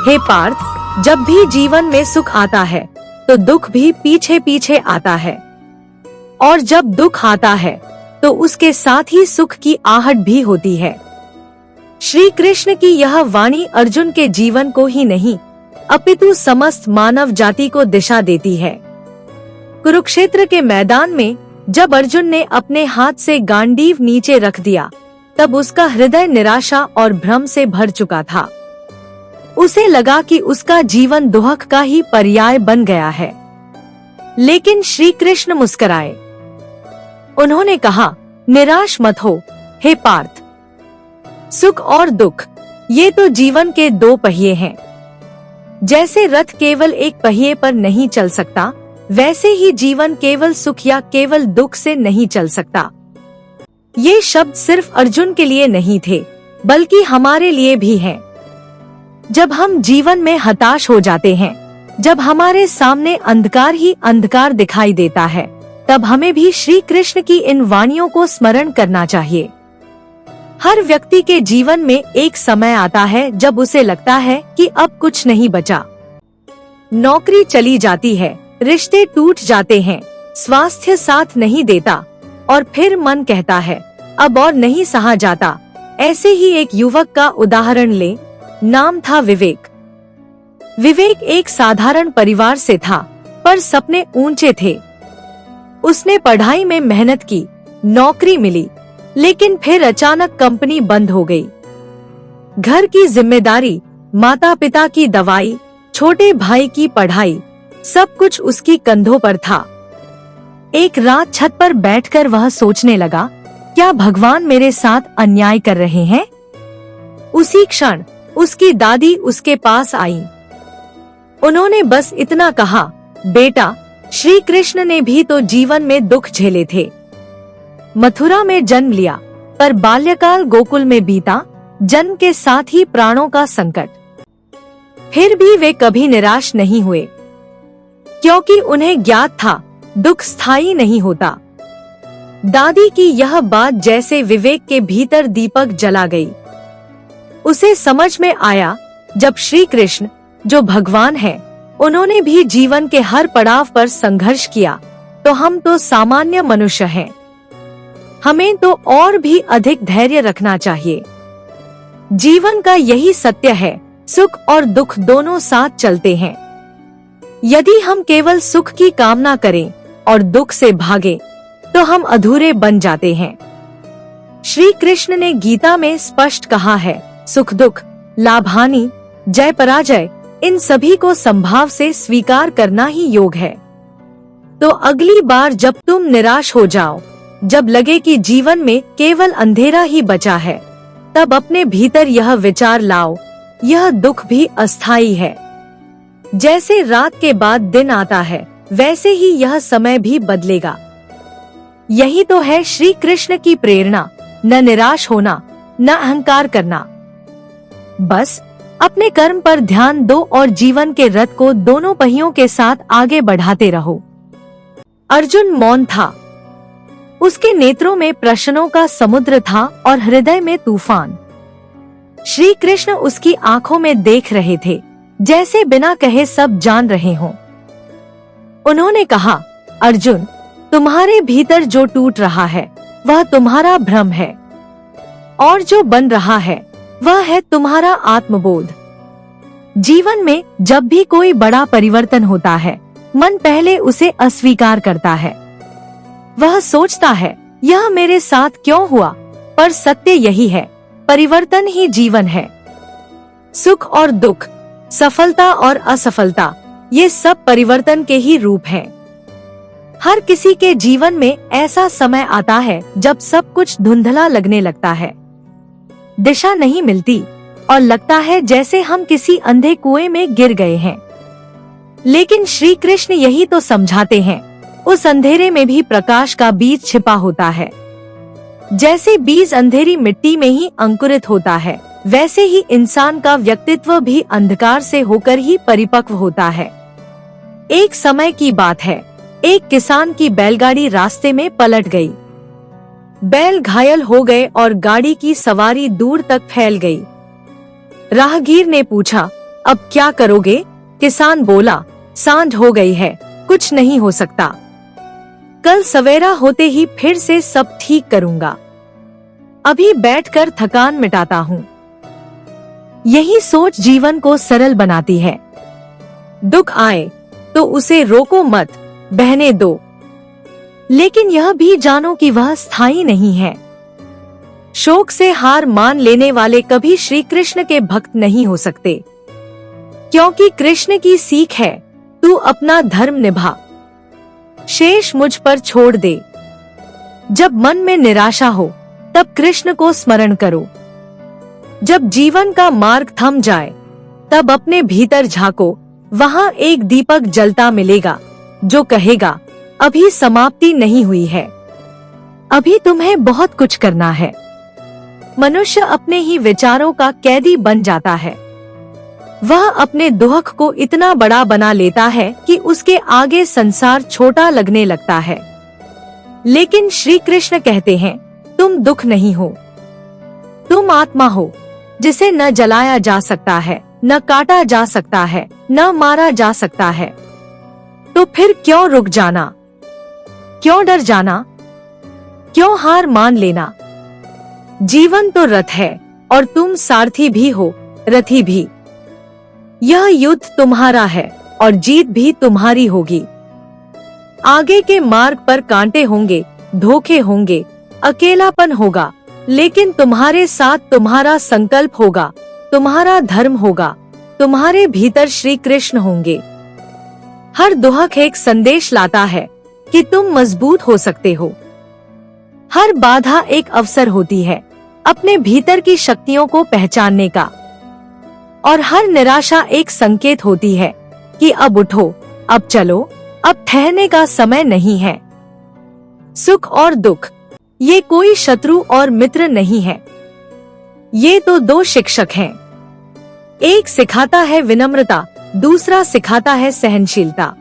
हे पार्थ, जब भी जीवन में सुख आता है तो दुख भी पीछे पीछे आता है, और जब दुख आता है तो उसके साथ ही सुख की आहट भी होती है। श्री कृष्ण की यह वाणी अर्जुन के जीवन को ही नहीं अपितु समस्त मानव जाति को दिशा देती है। कुरुक्षेत्र के मैदान में जब अर्जुन ने अपने हाथ से गांडीव नीचे रख दिया, तब उसका हृदय निराशा और भ्रम से भर चुका था। उसे लगा कि उसका जीवन दुहक का ही पर्याय बन गया है। लेकिन श्री कृष्ण मुस्कुराए। उन्होंने कहा, निराश मत हो हे पार्थ, सुख और दुख ये तो जीवन के दो पहिए हैं। जैसे रथ केवल एक पहिए पर नहीं चल सकता, वैसे ही जीवन केवल सुख या केवल दुख से नहीं चल सकता। ये शब्द सिर्फ अर्जुन के लिए नहीं थे, बल्कि हमारे लिए भी हैं। जब हम जीवन में हताश हो जाते हैं, जब हमारे सामने अंधकार ही अंधकार दिखाई देता है, तब हमें भी श्री कृष्ण की इन वाणियों को स्मरण करना चाहिए। हर व्यक्ति के जीवन में एक समय आता है जब उसे लगता है कि अब कुछ नहीं बचा। नौकरी चली जाती है, रिश्ते टूट जाते हैं, स्वास्थ्य साथ नहीं देता, और फिर मन कहता है अब और नहीं सहा जाता। ऐसे ही एक युवक का उदाहरण ले। नाम था विवेक। विवेक एक साधारण परिवार से था, पर सपने ऊंचे थे। उसने पढ़ाई में मेहनत की, नौकरी मिली, लेकिन फिर अचानक कंपनी बंद हो गई। घर की जिम्मेदारी, माता पिता की दवाई, छोटे भाई की पढ़ाई, सब कुछ उसकी कंधों पर था। एक रात छत पर बैठकर वह सोचने लगा, क्या भगवान मेरे साथ अन्याय कर रहे हैं? उसी क्षण उसकी दादी उसके पास आई। उन्होंने बस इतना कहा, बेटा, श्री कृष्ण ने भी तो जीवन में दुख झेले थे। मथुरा में जन्म लिया, पर बाल्यकाल गोकुल में बीता, जन्म के साथ ही प्राणों का संकट। फिर भी वे कभी निराश नहीं हुए, क्योंकि उन्हें ज्ञात था दुख स्थायी नहीं होता। दादी की यह बात जैसे विवेक के भीतर दीपक जला गई। उसे समझ में आया, जब श्री कृष्ण जो भगवान है, उन्होंने भी जीवन के हर पड़ाव पर संघर्ष किया, तो हम तो सामान्य मनुष्य हैं। हमें तो और भी अधिक धैर्य रखना चाहिए। जीवन का यही सत्य है, सुख और दुख दोनों साथ चलते हैं। यदि हम केवल सुख की कामना करें और दुख से भागें, तो हम अधूरे बन जाते हैं। श्री कृष्ण ने गीता में स्पष्ट कहा है, सुख दुख, लाभ हानि, जय पराजय, इन सभी को संभाव से स्वीकार करना ही योग है। तो अगली बार जब तुम निराश हो जाओ, जब लगे कि जीवन में केवल अंधेरा ही बचा है, तब अपने भीतर यह विचार लाओ, यह दुख भी अस्थायी है। जैसे रात के बाद दिन आता है, वैसे ही यह समय भी बदलेगा। यही तो है श्री कृष्ण की प्रेरणा, न निराश होना, न अहंकार करना। बस अपने कर्म पर ध्यान दो और जीवन के रथ को दोनों पहियों के साथ आगे बढ़ाते रहो। अर्जुन मौन था। उसके नेत्रों में प्रश्नों का समुद्र था और हृदय में तूफान। श्री कृष्ण उसकी आंखों में देख रहे थे, जैसे बिना कहे सब जान रहे हों। उन्होंने कहा, अर्जुन, तुम्हारे भीतर जो टूट रहा है वह तुम्हारा भ्रम है, और जो बन रहा है वह है तुम्हारा आत्मबोध। जीवन में जब भी कोई बड़ा परिवर्तन होता है, मन पहले उसे अस्वीकार करता है। वह सोचता है, यह मेरे साथ क्यों हुआ? पर सत्य यही है, परिवर्तन ही जीवन है। सुख और दुख, सफलता और असफलता, ये सब परिवर्तन के ही रूप हैं। हर किसी के जीवन में ऐसा समय आता है जब सब कुछ धुंधला लगने लगता है, दिशा नहीं मिलती और लगता है जैसे हम किसी अंधे कुएं में गिर गए हैं। लेकिन श्री कृष्ण यही तो समझाते हैं, उस अंधेरे में भी प्रकाश का बीज छिपा होता है। जैसे बीज अंधेरी मिट्टी में ही अंकुरित होता है, वैसे ही इंसान का व्यक्तित्व भी अंधकार से होकर ही परिपक्व होता है। एक समय की बात है, एक किसान की बैलगाड़ी रास्ते में पलट गई। बैल घायल हो गए और गाड़ी की सवारी दूर तक फैल गई। राहगीर ने पूछा, अब क्या करोगे? किसान बोला, सांझ हो गई है, कुछ नहीं हो सकता। कल सवेरा होते ही फिर से सब ठीक करूंगा। अभी बैठकर थकान मिटाता हूँ। यही सोच जीवन को सरल बनाती है। दुख आए तो उसे रोको मत, बहने दो, लेकिन यह भी जानो कि वह स्थायी नहीं है। शोक से हार मान लेने वाले कभी श्री कृष्ण के भक्त नहीं हो सकते, क्योंकि कृष्ण की सीख है, तू अपना धर्म निभा, शेष मुझ पर छोड़ दे। जब मन में निराशा हो तब कृष्ण को स्मरण करो। जब जीवन का मार्ग थम जाए तब अपने भीतर झांको, वहां एक दीपक जलता मिलेगा जो कहेगा अभी समाप्ति नहीं हुई है, अभी तुम्हें बहुत कुछ करना है। मनुष्य अपने ही विचारों का कैदी बन जाता है। वह अपने दुख को इतना बड़ा बना लेता है कि उसके आगे संसार छोटा लगने लगता है। लेकिन श्री कृष्ण कहते हैं, तुम दुख नहीं हो, तुम आत्मा हो, जिसे न जलाया जा सकता है, न काटा जा सकता है, न मारा जा सकता है। तो फिर क्यों रुक जाना, क्यों डर जाना, क्यों हार मान लेना? जीवन तो रथ है और तुम सारथी भी हो, रथी भी। यह युद्ध तुम्हारा है और जीत भी तुम्हारी होगी। आगे के मार्ग पर कांटे होंगे, धोखे होंगे, अकेलापन होगा, लेकिन तुम्हारे साथ तुम्हारा संकल्प होगा, तुम्हारा धर्म होगा, तुम्हारे भीतर श्री कृष्ण होंगे। हर दुख एक संदेश लाता है कि तुम मजबूत हो सकते हो। हर बाधा एक अवसर होती है अपने भीतर की शक्तियों को पहचानने का, और हर निराशा एक संकेत होती है कि अब उठो, अब चलो, अब ठहरने का समय नहीं है। सुख और दुख ये कोई शत्रु और मित्र नहीं है, ये तो दो शिक्षक हैं। एक सिखाता है विनम्रता, दूसरा सिखाता है सहनशीलता,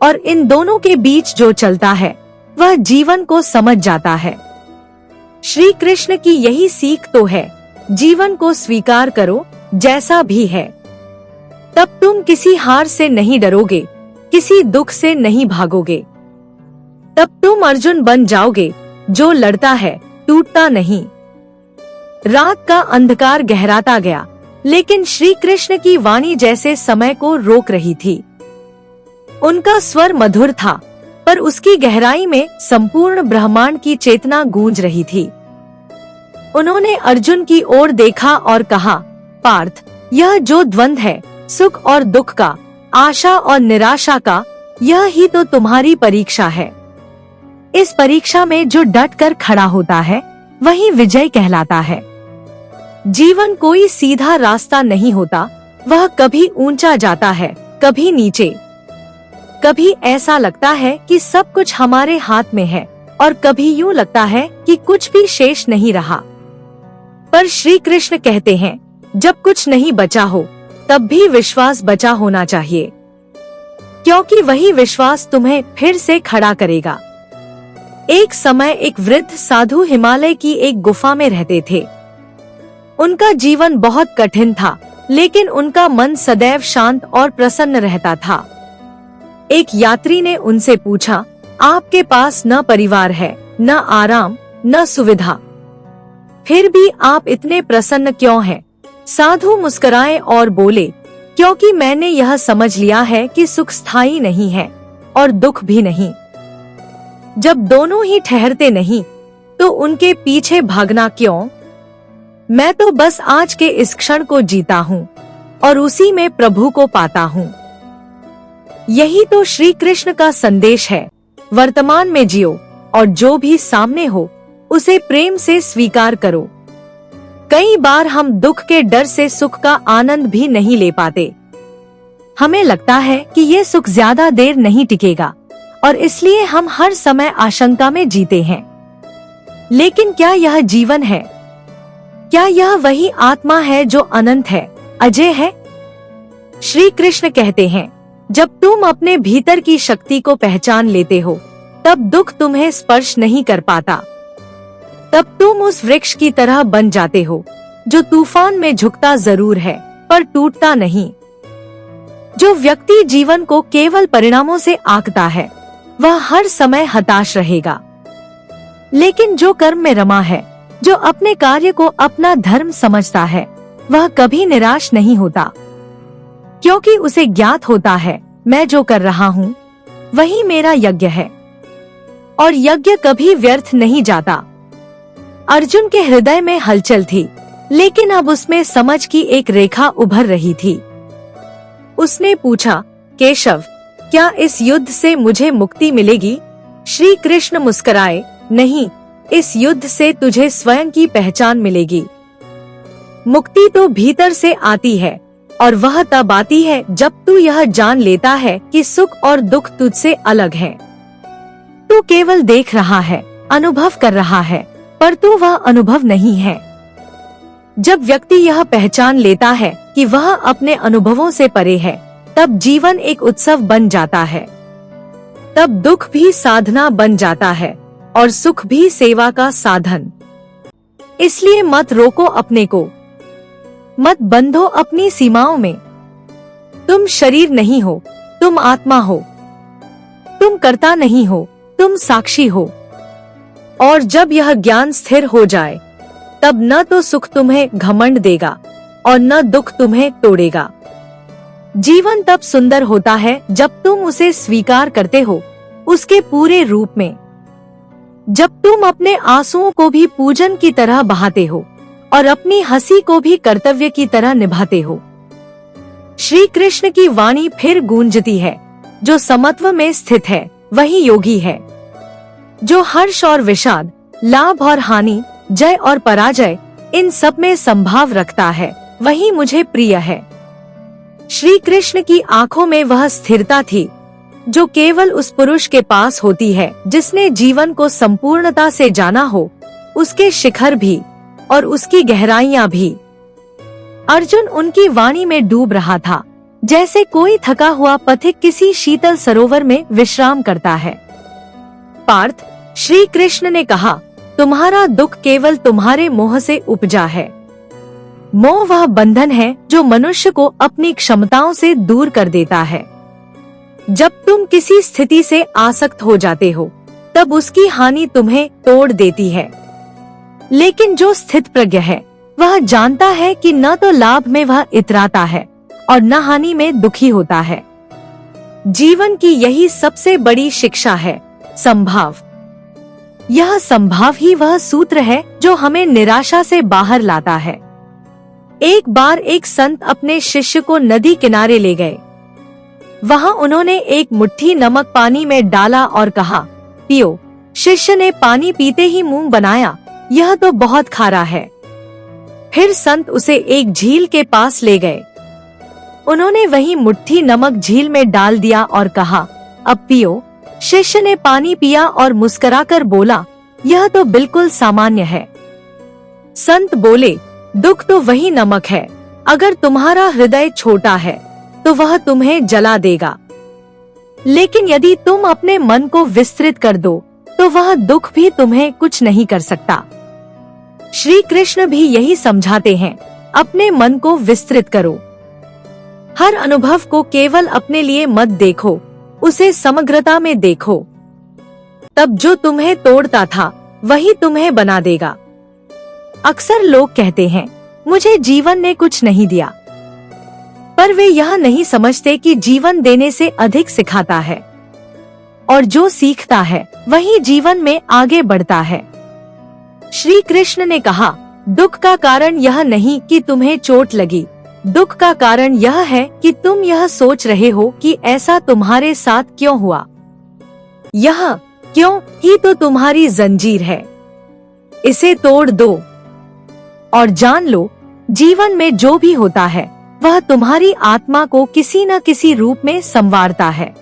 और इन दोनों के बीच जो चलता है वह जीवन को समझ जाता है। श्री कृष्ण की यही सीख तो है, जीवन को स्वीकार करो जैसा भी है, तब तुम किसी हार से नहीं डरोगे, किसी दुख से नहीं भागोगे। तब तुम अर्जुन बन जाओगे जो लड़ता है, टूटता नहीं। रात का अंधकार गहराता गया, लेकिन श्री कृष्ण की वाणी जैसे समय को रोक रही थी। उनका स्वर मधुर था, पर उसकी गहराई में संपूर्ण ब्रह्मांड की चेतना गूंज रही थी। उन्होंने अर्जुन की ओर देखा और कहा, पार्थ, यह जो द्वंद्व है, सुख और दुख का, आशा और निराशा का, यह ही तो तुम्हारी परीक्षा है। इस परीक्षा में जो डट कर खड़ा होता है वही विजय कहलाता है। जीवन कोई सीधा रास्ता नहीं होता, वह कभी ऊंचा जाता है, कभी नीचे। कभी ऐसा लगता है कि सब कुछ हमारे हाथ में है, और कभी यूं लगता है कि कुछ भी शेष नहीं रहा। पर श्री कृष्ण कहते हैं, जब कुछ नहीं बचा हो तब भी विश्वास बचा होना चाहिए, क्योंकि वही विश्वास तुम्हें फिर से खड़ा करेगा। एक समय एक वृद्ध साधु हिमालय की एक गुफा में रहते थे। उनका जीवन बहुत कठिन था, लेकिन उनका मन सदैव शांत और प्रसन्न रहता था। एक यात्री ने उनसे पूछा, आपके पास न परिवार है, न आराम, न सुविधा, फिर भी आप इतने प्रसन्न क्यों हैं? साधु मुस्कुराए और बोले, क्योंकि मैंने यह समझ लिया है कि सुख स्थायी नहीं है और दुख भी नहीं। जब दोनों ही ठहरते नहीं तो उनके पीछे भागना क्यों? मैं तो बस आज के इस क्षण को जीता हूँ और उसी में प्रभु को पाता हूँ। यही तो श्री कृष्ण का संदेश है। वर्तमान में जियो और जो भी सामने हो उसे प्रेम से स्वीकार करो। कई बार हम दुख के डर से सुख का आनंद भी नहीं ले पाते। हमें लगता है कि ये सुख ज्यादा देर नहीं टिकेगा और इसलिए हम हर समय आशंका में जीते हैं। लेकिन क्या यह जीवन है? क्या यह वही आत्मा है जो अनंत है, अजय है? श्री कृष्ण कहते हैं, जब तुम अपने भीतर की शक्ति को पहचान लेते हो तब दुख तुम्हें स्पर्श नहीं कर पाता। तब तुम उस वृक्ष की तरह बन जाते हो जो तूफान में झुकता जरूर है, पर टूटता नहीं। जो व्यक्ति जीवन को केवल परिणामों से आंकता है वह हर समय हताश रहेगा, लेकिन जो कर्म में रमा है, जो अपने कार्य को अपना धर्म समझता है, वह कभी निराश नहीं होता, क्योंकि उसे ज्ञात होता है मैं जो कर रहा हूँ वही मेरा यज्ञ है और यज्ञ कभी व्यर्थ नहीं जाता। अर्जुन के हृदय में हलचल थी, लेकिन अब उसमें समझ की एक रेखा उभर रही थी। उसने पूछा, केशव, क्या इस युद्ध से मुझे मुक्ति मिलेगी? श्री कृष्ण मुस्कुराए, नहीं, इस युद्ध से तुझे स्वयं की पहचान मिलेगी। मुक्ति तो भीतर से आती है और वह तब आती है जब तू यह जान लेता है कि सुख और दुख तुझसे अलग है। तू केवल देख रहा है, अनुभव कर रहा है, पर तू वह अनुभव नहीं है। जब व्यक्ति यह पहचान लेता है कि वह अपने अनुभवों से परे है, तब जीवन एक उत्सव बन जाता है। तब दुख भी साधना बन जाता है और सुख भी सेवा का साधन। इसलिए मत रोको अपने को, मत बंधो अपनी सीमाओं में। तुम शरीर नहीं हो, तुम आत्मा हो। तुम कर्ता नहीं हो, तुम साक्षी हो। और जब यह ज्ञान स्थिर हो जाए, तब न तो सुख तुम्हें घमंड देगा और न दुख तुम्हें तोड़ेगा। जीवन तब सुंदर होता है जब तुम उसे स्वीकार करते हो उसके पूरे रूप में, जब तुम अपने आंसुओं को भी पूजन की तरह बहाते हो और अपनी हंसी को भी कर्तव्य की तरह निभाते हो। श्री कृष्ण की वाणी फिर गूंजती है, जो समत्व में स्थित है वही योगी है। जो हर्ष और विषाद, लाभ और हानि, जय और पराजय, इन सब में संभाव रखता है, वही मुझे प्रिय है। श्री कृष्ण की आंखों में वह स्थिरता थी जो केवल उस पुरुष के पास होती है जिसने जीवन को संपूर्णता से जाना हो, उसके शिखर भी और उसकी गहराइयां भी। अर्जुन उनकी वाणी में डूब रहा था, जैसे कोई थका हुआ पथिक किसी शीतल सरोवर में विश्राम करता है। पार्थ, श्री कृष्ण ने कहा, तुम्हारा दुख केवल तुम्हारे मोह से उपजा है। मोह वह बंधन है जो मनुष्य को अपनी क्षमताओं से दूर कर देता है। जब तुम किसी स्थिति से आसक्त हो जाते हो, तब उसकी हानि तुम्हें तोड़ देती है। लेकिन जो स्थित प्रज्ञ है, वह जानता है कि न तो लाभ में वह इतराता है और न हानि में दुखी होता है। जीवन की यही सबसे बड़ी शिक्षा है, संभाव। यह संभाव ही वह सूत्र है जो हमें निराशा से बाहर लाता है। एक बार एक संत अपने शिष्य को नदी किनारे ले गए। वहाँ उन्होंने एक मुट्ठी नमक पानी में डाला और कहा, पियो। शिष्य ने पानी पीते ही मुंह बनाया, यह तो बहुत खारा है। फिर संत उसे एक झील के पास ले गए। उन्होंने वही मुट्ठी नमक झील में डाल दिया और कहा, अब पियो। शिष्य ने पानी पिया और मुस्कुराकर बोला, यह तो बिल्कुल सामान्य है। संत बोले, दुख तो वही नमक है। अगर तुम्हारा हृदय छोटा है तो वह तुम्हें जला देगा, लेकिन यदि तुम अपने मन को विस्तृत कर दो तो वह दुख भी तुम्हें कुछ नहीं कर सकता। श्री कृष्ण भी यही समझाते हैं, अपने मन को विस्तृत करो। हर अनुभव को केवल अपने लिए मत देखो, उसे समग्रता में देखो। तब जो तुम्हें तोड़ता था वही तुम्हें बना देगा। अक्सर लोग कहते हैं, मुझे जीवन ने कुछ नहीं दिया, पर वे यह नहीं समझते कि जीवन देने से अधिक सिखाता है और जो सीखता है वही जीवन में आगे बढ़ता है। श्री कृष्ण ने कहा, दुख का कारण यह नहीं कि तुम्हें चोट लगी, दुख का कारण यह है कि तुम यह सोच रहे हो कि ऐसा तुम्हारे साथ क्यों हुआ। यह क्यों ही तो तुम्हारी जंजीर है, इसे तोड़ दो और जान लो, जीवन में जो भी होता है वह तुम्हारी आत्मा को किसी न किसी रूप में संवारता है।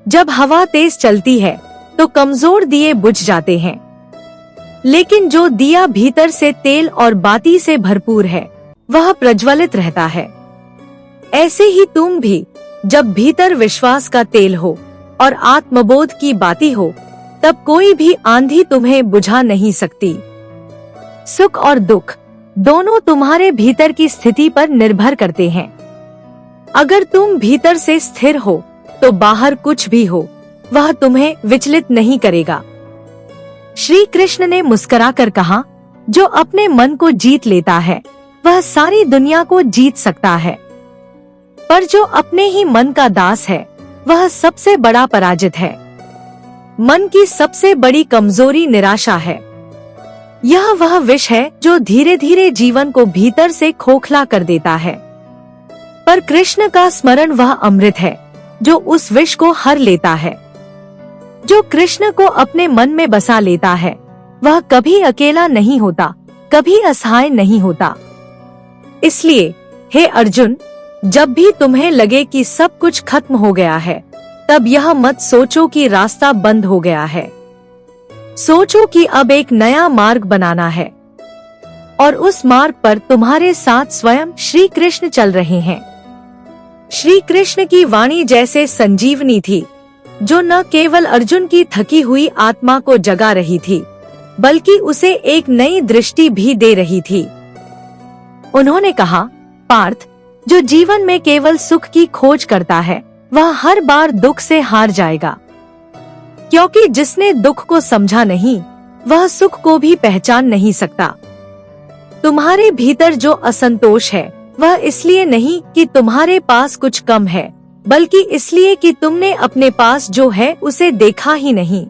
जब हवा तेज चलती है तो कमजोर दिए बुझ जाते हैं, लेकिन जो दिया भीतर से तेल और बाती से भरपूर है वह प्रज्वलित रहता है। ऐसे ही तुम भी, जब भीतर विश्वास का तेल हो और आत्मबोध की बाती हो, तब कोई भी आंधी तुम्हें बुझा नहीं सकती। सुख और दुख, दोनों तुम्हारे भीतर की स्थिति पर निर्भर करते हैं। अगर तुम भीतर से स्थिर हो तो बाहर कुछ भी हो वह तुम्हें विचलित नहीं करेगा। श्री कृष्ण ने मुस्कुराकर कहा, जो अपने मन को जीत लेता है वह सारी दुनिया को जीत सकता है, पर जो अपने ही मन का दास है वह सबसे बड़ा पराजित है। मन की सबसे बड़ी कमजोरी निराशा है। यह वह विष है जो धीरे धीरे जीवन को भीतर से खोखला कर देता है, पर कृष्ण का स्मरण वह अमृत है जो उस विष को हर लेता है। जो कृष्ण को अपने मन में बसा लेता है वह कभी अकेला नहीं होता, कभी असहाय नहीं होता। इसलिए हे अर्जुन, जब भी तुम्हें लगे कि सब कुछ खत्म हो गया है, तब यह मत सोचो कि रास्ता बंद हो गया है। सोचो कि अब एक नया मार्ग बनाना है और उस मार्ग पर तुम्हारे साथ स्वयं श्री कृष्ण चल रहे हैं। श्री कृष्ण की वाणी जैसे संजीवनी थी, जो न केवल अर्जुन की थकी हुई आत्मा को जगा रही थी, बल्कि उसे एक नई दृष्टि भी दे रही थी। उन्होंने कहा, पार्थ, जो जीवन में केवल सुख की खोज करता है वह हर बार दुख से हार जाएगा, क्योंकि जिसने दुख को समझा नहीं वह सुख को भी पहचान नहीं सकता। तुम्हारे भीतर जो असंतोष है वह इसलिए नहीं कि तुम्हारे पास कुछ कम है, बल्कि इसलिए कि तुमने अपने पास जो है उसे देखा ही नहीं।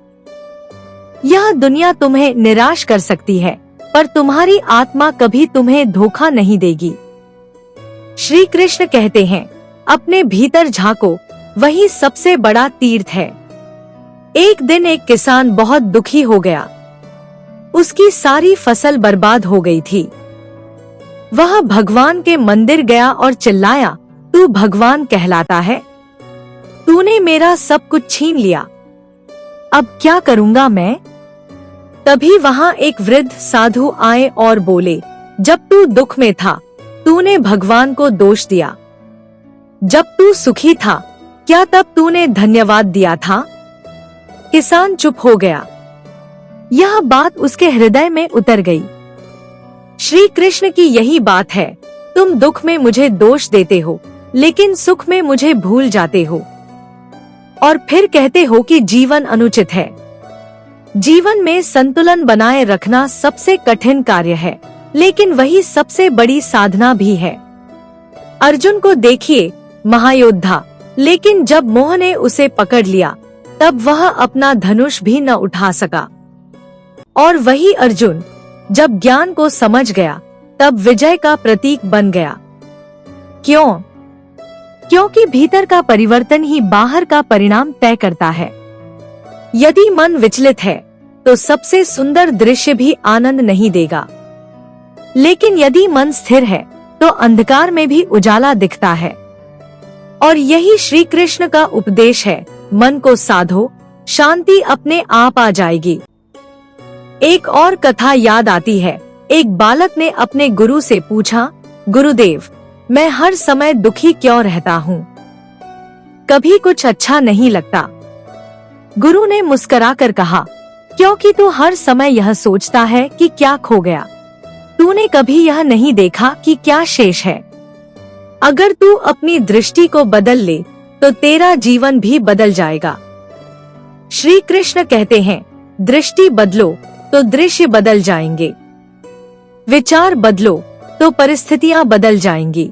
यह दुनिया तुम्हें निराश कर सकती है, पर तुम्हारी आत्मा कभी तुम्हें धोखा नहीं देगी। श्री कृष्ण कहते हैं, अपने भीतर झांको, वही सबसे बड़ा तीर्थ है। एक दिन एक किसान बहुत दुखी हो गया। उसकी सारी फसल बर्बाद हो गई थी। वह भगवान के मंदिर गया और चिल्लाया, तू भगवान कहलाता है? तूने मेरा सब कुछ छीन लिया, अब क्या करूँगा मैं? तभी वहाँ एक वृद्ध साधु आए और बोले, जब तू दुख में था तूने भगवान को दोष दिया, जब तू सुखी था क्या तब तूने धन्यवाद दिया था? किसान चुप हो गया। यह बात उसके हृदय में उतर गई। श्री कृष्ण की यही बात है, तुम दुख में मुझे दोष देते हो, लेकिन सुख में मुझे भूल जाते हो और फिर कहते हो कि जीवन अनुचित है। जीवन में संतुलन बनाए रखना सबसे कठिन कार्य है, लेकिन वही सबसे बड़ी साधना भी है। अर्जुन को देखिए, महायोद्धा, लेकिन जब मोह ने उसे पकड़ लिया तब वह अपना धनुष भी न उठा सका। और वही अर्जुन जब ज्ञान को समझ गया तब विजय का प्रतीक बन गया। क्यों? क्योंकि भीतर का परिवर्तन ही बाहर का परिणाम तय करता है। यदि मन विचलित है तो सबसे सुंदर दृश्य भी आनंद नहीं देगा, लेकिन यदि मन स्थिर है तो अंधकार में भी उजाला दिखता है। और यही श्री कृष्ण का उपदेश है, मन को साधो, शांति अपने आप आ जाएगी। एक और कथा याद आती है। एक बालक ने अपने गुरु से पूछा, गुरुदेव, मैं हर समय दुखी क्यों रहता हूँ? कभी कुछ अच्छा नहीं लगता। गुरु ने मुस्कुराकर कहा, क्योंकि तू हर समय यह सोचता है कि क्या खो गया। तूने कभी यह नहीं देखा कि क्या शेष है। अगर तू अपनी दृष्टि को बदल ले तो तेरा जीवन भी बदल जाएगा। श्री कृष्ण कहते हैं, दृष्टि बदलो तो दृश्य बदल जाएंगे, विचार बदलो तो परिस्थितियां बदल जाएंगी।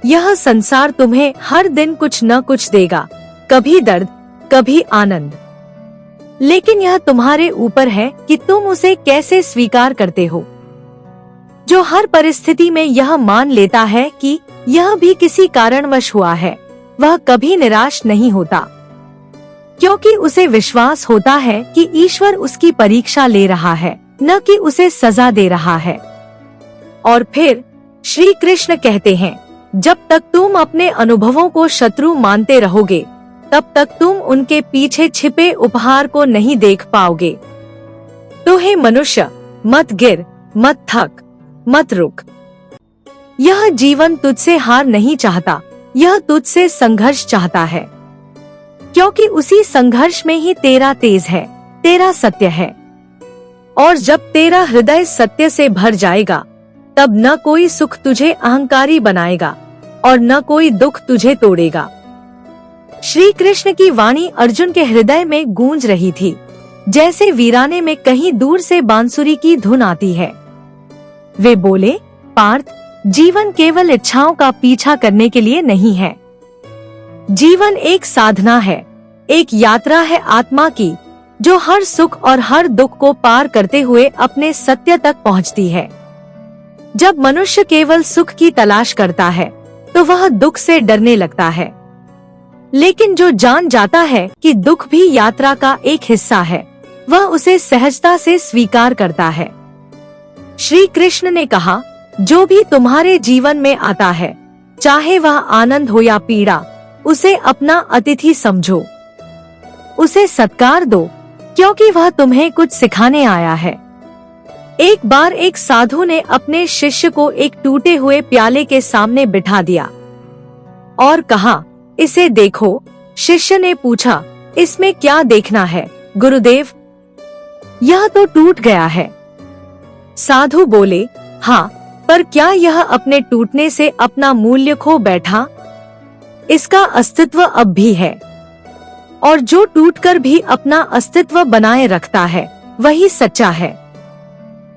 यह संसार तुम्हें हर दिन कुछ न कुछ देगा, कभी दर्द, कभी आनंद, लेकिन यह तुम्हारे ऊपर है कि तुम उसे कैसे स्वीकार करते हो। जो हर परिस्थिति में यह मान लेता है कि यह भी किसी कारणवश हुआ है, वह कभी निराश नहीं होता, क्योंकि उसे विश्वास होता है कि ईश्वर उसकी परीक्षा ले रहा है, न कि उसे सजा दे रहा है। और फिर श्री कृष्ण कहते हैं, जब तक तुम अपने अनुभवों को शत्रु मानते रहोगे, तब तक तुम उनके पीछे छिपे उपहार को नहीं देख पाओगे। तो हे मनुष्य, मत गिर, मत थक, मत रुक। यह जीवन तुझसे हार नहीं चाहता, यह तुझसे संघर्ष चाहता है, क्योंकि उसी संघर्ष में ही तेरा तेज है, तेरा सत्य है। और जब तेरा हृदय सत्य से भर जाएगा तब न कोई सुख तुझे अहंकारी बनाएगा और न कोई दुख तुझे तोड़ेगा। श्री कृष्ण की वाणी अर्जुन के हृदय में गूंज रही थी, जैसे वीराने में कहीं दूर से बांसुरी की धुन आती है। वे बोले, पार्थ, जीवन केवल इच्छाओं का पीछा करने के लिए नहीं है। जीवन एक साधना है, एक यात्रा है आत्मा की, जो हर सुख और हर दुख को पार करते हुए अपने सत्य तक पहुंचती है। जब मनुष्य केवल सुख की तलाश करता है तो वह दुख से डरने लगता है, लेकिन जो जान जाता है कि दुख भी यात्रा का एक हिस्सा है, वह उसे सहजता से स्वीकार करता है। श्री कृष्ण ने कहा, जो भी तुम्हारे जीवन में आता है, चाहे वह आनंद हो या पीड़ा, उसे अपना अतिथि समझो, उसे सत्कार दो, क्योंकि वह तुम्हें कुछ सिखाने आया है। एक बार एक साधु ने अपने शिष्य को एक टूटे हुए प्याले के सामने बिठा दिया और कहा, इसे देखो। शिष्य ने पूछा, इसमें क्या देखना है गुरुदेव? यह तो टूट गया है। साधु बोले, हाँ, पर क्या यह अपने टूटने से अपना मूल्य खो बैठा? इसका अस्तित्व अब भी है, और जो टूटकर भी अपना अस्तित्व बनाए रखता है, वही सच्चा है।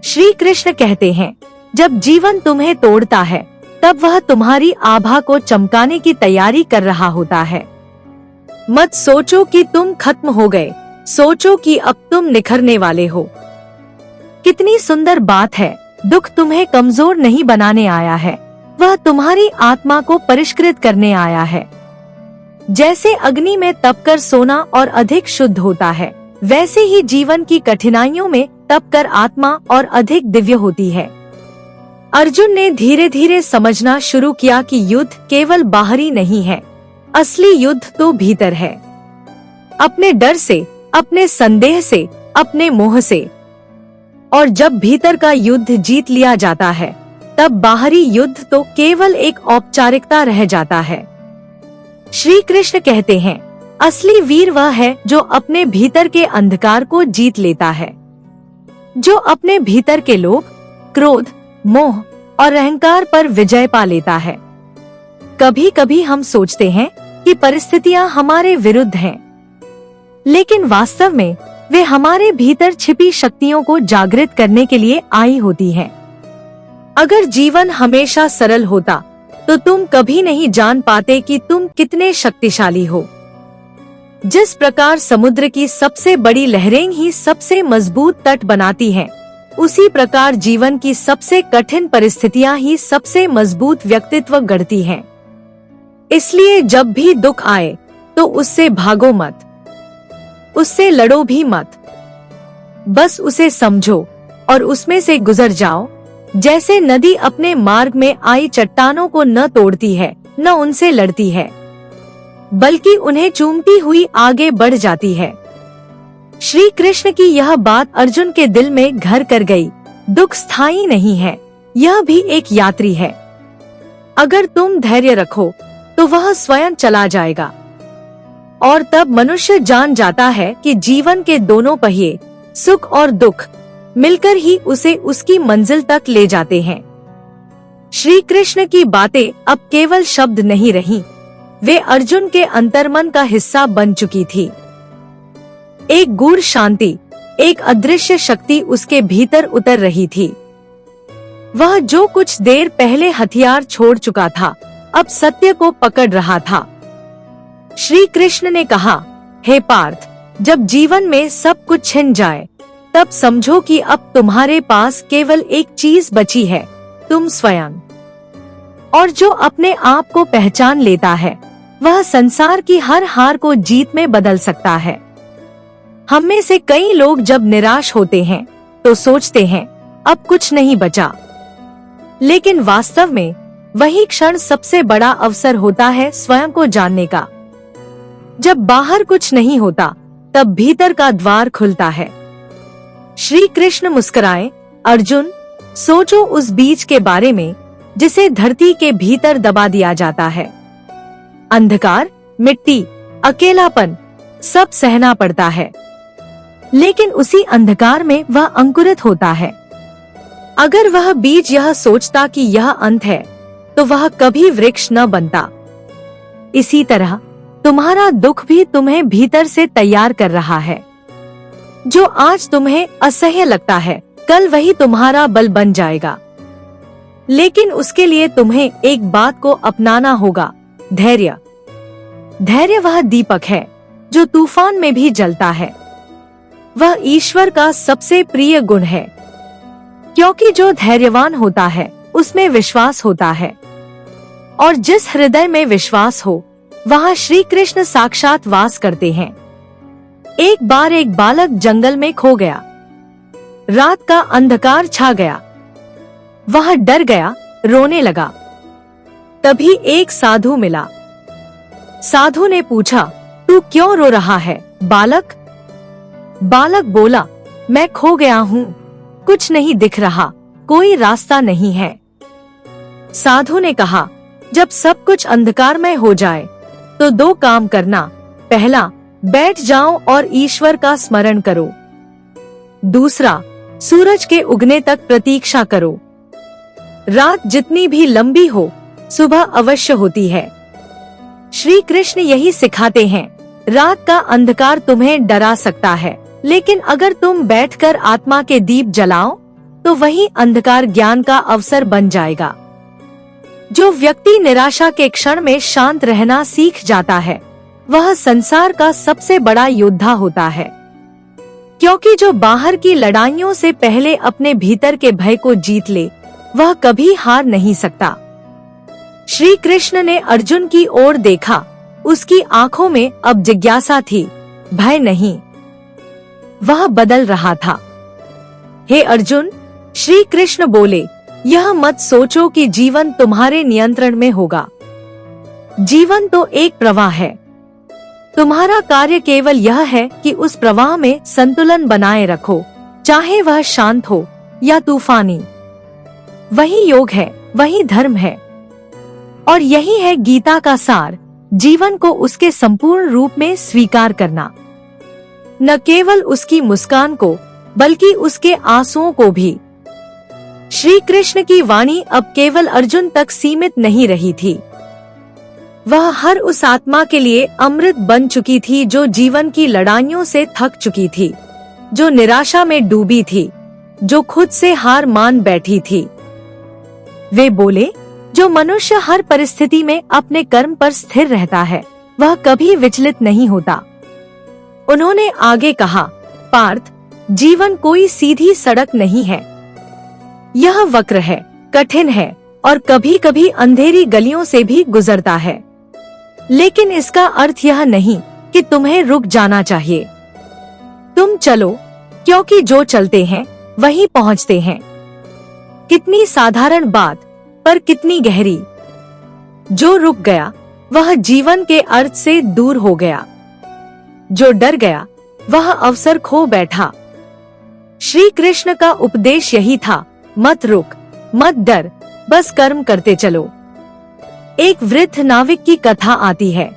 श्री कृष्ण कहते हैं, जब जीवन तुम्हें तोड़ता है, तब वह तुम्हारी आभा को चमकाने की तैयारी कर रहा होता है। मत सोचो कि तुम खत्म हो गए, सोचो कि अब तुम निखरने वाले हो। कितनी सुंदर बात है। दुख तुम्हें कमजोर नहीं बनाने आया है, वह तुम्हारी आत्मा को परिष्कृत करने आया है। जैसे अग्नि में तपकर सोना और अधिक शुद्ध होता है, वैसे ही जीवन की कठिनाइयों में तपकर आत्मा और अधिक दिव्य होती है। अर्जुन ने धीरे धीरे समझना शुरू किया कि युद्ध केवल बाहरी नहीं है, असली युद्ध तो भीतर है। अपने डर से, अपने संदेह से, अपने मोह से। और जब भीतर का युद्ध जीत लिया जाता है, तब बाहरी युद्ध तो केवल एक औपचारिकता रह जाता है। श्री कृष्ण कहते हैं, असली वीर वह है जो अपने भीतर के अंधकार को जीत लेता है, जो अपने भीतर के लोभ, क्रोध, मोह और अहंकार पर विजय पा लेता है। कभी कभी हम सोचते हैं कि परिस्थितियां हमारे विरुद्ध हैं, लेकिन वास्तव में वे हमारे भीतर छिपी शक्तियों को जागृत करने के लिए आई होती हैं। अगर जीवन हमेशा सरल होता, तो तुम कभी नहीं जान पाते कि तुम कितने शक्तिशाली हो। जिस प्रकार समुद्र की सबसे बड़ी लहरें ही सबसे मजबूत तट बनाती हैं, उसी प्रकार जीवन की सबसे कठिन परिस्थितियां ही सबसे मजबूत व्यक्तित्व गढ़ती हैं। इसलिए जब भी दुख आए, तो उससे भागो मत, उससे लड़ो भी मत। बस उसे समझो और उसमें से गुजर जाओ। जैसे नदी अपने मार्ग में आई चट्टानों को न तोड़ती है, न उनसे लड़ती है, बल्कि उन्हें चूमती हुई आगे बढ़ जाती है। श्री कृष्ण की यह बात अर्जुन के दिल में घर कर गई। दुख स्थायी नहीं है, यह भी एक यात्री है। अगर तुम धैर्य रखो, तो वह स्वयं चला जाएगा। और तब मनुष्य जान जाता है कि जीवन के दोनों पहिए, सुख और दुख, मिलकर ही उसे उसकी मंजिल तक ले जाते हैं। श्री कृष्ण की बातें अब केवल शब्द नहीं रहीं, वे अर्जुन के अंतर्मन का हिस्सा बन चुकी थी। एक गूढ़ शांति, एक अदृश्य शक्ति उसके भीतर उतर रही थी। वह जो कुछ देर पहले हथियार छोड़ चुका था, अब सत्य को पकड़ रहा था। श्री कृष्ण ने कहा, हे पार्थ, जब जीवन में सब कुछ छिन जाए, तब समझो कि अब तुम्हारे पास केवल एक चीज बची है, तुम स्वयं। और जो अपने आप को पहचान लेता है, वह संसार की हर हार को जीत में बदल सकता है। हम में से कई लोग जब निराश होते हैं, तो सोचते हैं, अब कुछ नहीं बचा। लेकिन वास्तव में वही क्षण सबसे बड़ा अवसर होता है स्वयं को जानने का। जब बाहर कुछ नहीं होता, तब भीतर का द्वार खुलता है। श्री कृष्ण मुस्कुराए, अर्जुन, सोचो उस बीज के बारे में जिसे धरती के भीतर दबा दिया जाता है। अंधकार, मिट्टी, अकेलापन, सब सहना पड़ता है, लेकिन उसी अंधकार में वह अंकुरित होता है। अगर वह बीज यह सोचता कि यह अंत है, तो वह कभी वृक्ष न बनता। इसी तरह तुम्हारा दुख भी तुम्हें भीतर से तैयार कर रहा है। जो आज तुम्हें असह्य लगता है, कल वही तुम्हारा बल बन जाएगा। लेकिन उसके लिए तुम्हें एक बात को अपनाना होगा, धैर्य। धैर्य वह दीपक है जो तूफान में भी जलता है। वह ईश्वर का सबसे प्रिय गुण है, क्योंकि जो धैर्यवान होता है उसमें विश्वास होता है, और जिस हृदय में विश्वास हो वहाँ श्री कृष्ण साक्षात वास करते हैं। एक बार एक बालक जंगल में खो गया। रात का अंधकार छा गया। वह डर गया, रोने लगा। तभी एक साधु मिला। साधु ने पूछा, तू क्यों रो रहा है बालक? बालक बोला, मैं खो गया हूँ, कुछ नहीं दिख रहा, कोई रास्ता नहीं है। साधु ने कहा, जब सब कुछ अंधकारमय हो जाए तो दो काम करना। पहला, बैठ जाओ और ईश्वर का स्मरण करो। दूसरा, सूरज के उगने तक प्रतीक्षा करो। रात जितनी भी लंबी हो, सुबह अवश्य होती है। श्री कृष्ण यही सिखाते हैं। रात का अंधकार तुम्हें डरा सकता है, लेकिन अगर तुम बैठकर आत्मा के दीप जलाओ तो वही अंधकार ज्ञान का अवसर बन जाएगा। जो व्यक्ति निराशा के क्षण में शांत रहना सीख जाता है, वह संसार का सबसे बड़ा योद्धा होता है, क्योंकि जो बाहर की लड़ाइयों से पहले अपने भीतर के भय को जीत ले, वह कभी हार नहीं सकता। श्री कृष्ण ने अर्जुन की ओर देखा। उसकी आंखों में अब जिज्ञासा थी, भय नहीं। वह बदल रहा था। हे अर्जुन, श्री कृष्ण बोले, यह मत सोचो कि जीवन तुम्हारे नियंत्रण में होगा। जीवन तो एक प्रवाह है। तुम्हारा कार्य केवल यह है कि उस प्रवाह में संतुलन बनाए रखो, चाहे वह शांत हो या तूफानी। वही योग है, वही धर्म है, और यही है गीता का सार, जीवन को उसके संपूर्ण रूप में स्वीकार करना। न केवल उसकी मुस्कान को, बल्कि उसके आंसुओं को भी। श्री कृष्ण की वाणी अब केवल अर्जुन तक सीमित नहीं रही थी। वह हर उस आत्मा के लिए अमृत बन चुकी थी जो जीवन की लड़ाइयों से थक चुकी थी, जो निराशा में डूबी थी, जो खुद से हार मान बैठी थी। वे बोले, जो मनुष्य हर परिस्थिति में अपने कर्म पर स्थिर रहता है, वह कभी विचलित नहीं होता। उन्होंने आगे कहा, पार्थ, जीवन कोई सीधी सड़क नहीं है। यह वक्र है, कठिन है, और कभी कभी अंधेरी गलियों से भी गुजरता है। लेकिन इसका अर्थ यह नहीं कि तुम्हें रुक जाना चाहिए। तुम चलो, क्योंकि जो चलते हैं वही पहुंचते हैं। कितनी साधारण बात, पर कितनी गहरी। जो रुक गया वह जीवन के अर्थ से दूर हो गया। जो डर गया वह अवसर खो बैठा। श्री कृष्ण का उपदेश यही था, मत रुक, मत डर, बस कर्म करते चलो। एक वृद्ध नाविक की कथा आती है।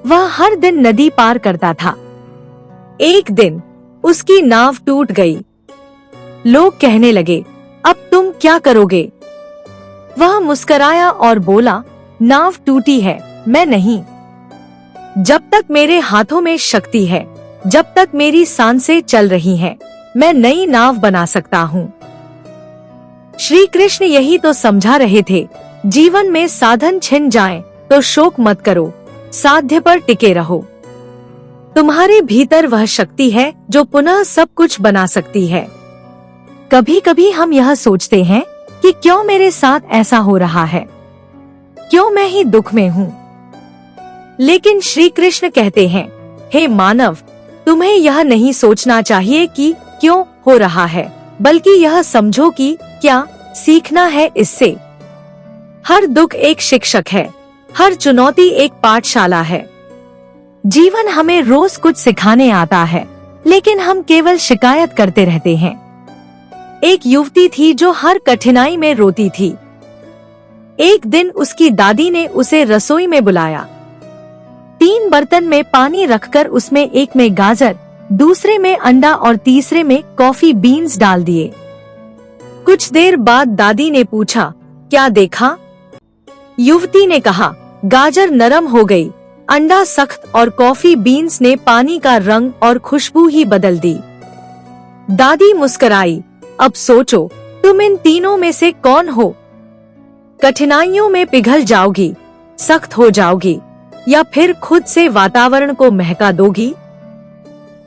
वह हर दिन नदी पार करता था। एक दिन उसकी नाव टूट गई। लोग कहने लगे, अब तुम क्या करोगे? वह मुस्कराया और बोला, नाव टूटी है, मैं नहीं। जब तक मेरे हाथों में शक्ति है, जब तक मेरी सांसें चल रही हैं, मैं नई नाव बना सकता हूँ। श्री कृष्ण यही तो समझा रहे थे। जीवन में साधन छिन जाएं तो शोक मत करो, साध्य पर टिके रहो। तुम्हारे भीतर वह शक्ति है जो पुनः सब कुछ बना सकती है। कभी कभी हम यह सोचते हैं कि क्यों मेरे साथ ऐसा हो रहा है, क्यों मैं ही दुख में हूँ। लेकिन श्री कृष्ण कहते हैं, हे मानव, तुम्हें यह नहीं सोचना चाहिए कि क्यों हो रहा है, बल्कि यह समझो कि क्या सीखना है इससे। हर दुख एक शिक्षक है, हर चुनौती एक पाठशाला है। जीवन हमें रोज कुछ सिखाने आता है, लेकिन हम केवल शिकायत करते रहते हैं। एक युवती थी जो हर कठिनाई में रोती थी। एक दिन उसकी दादी ने उसे रसोई में बुलाया। 3 बर्तन में पानी रखकर उसमें एक में गाजर, दूसरे में अंडा और तीसरे में कॉफी बीन्स डाल दिए। कुछ देर बाद दादी ने पूछा, क्या देखा? युवती ने कहा, गाजर नरम हो गई, अंडा सख्त और कॉफी बीन्स ने पानी का रंग और खुशबू ही बदल दी। दादी मुस्कुराई, अब सोचो तुम इन तीनों में से कौन हो? कठिनाइयों में पिघल जाओगी, सख्त हो जाओगी, या फिर खुद से वातावरण को महका दोगी?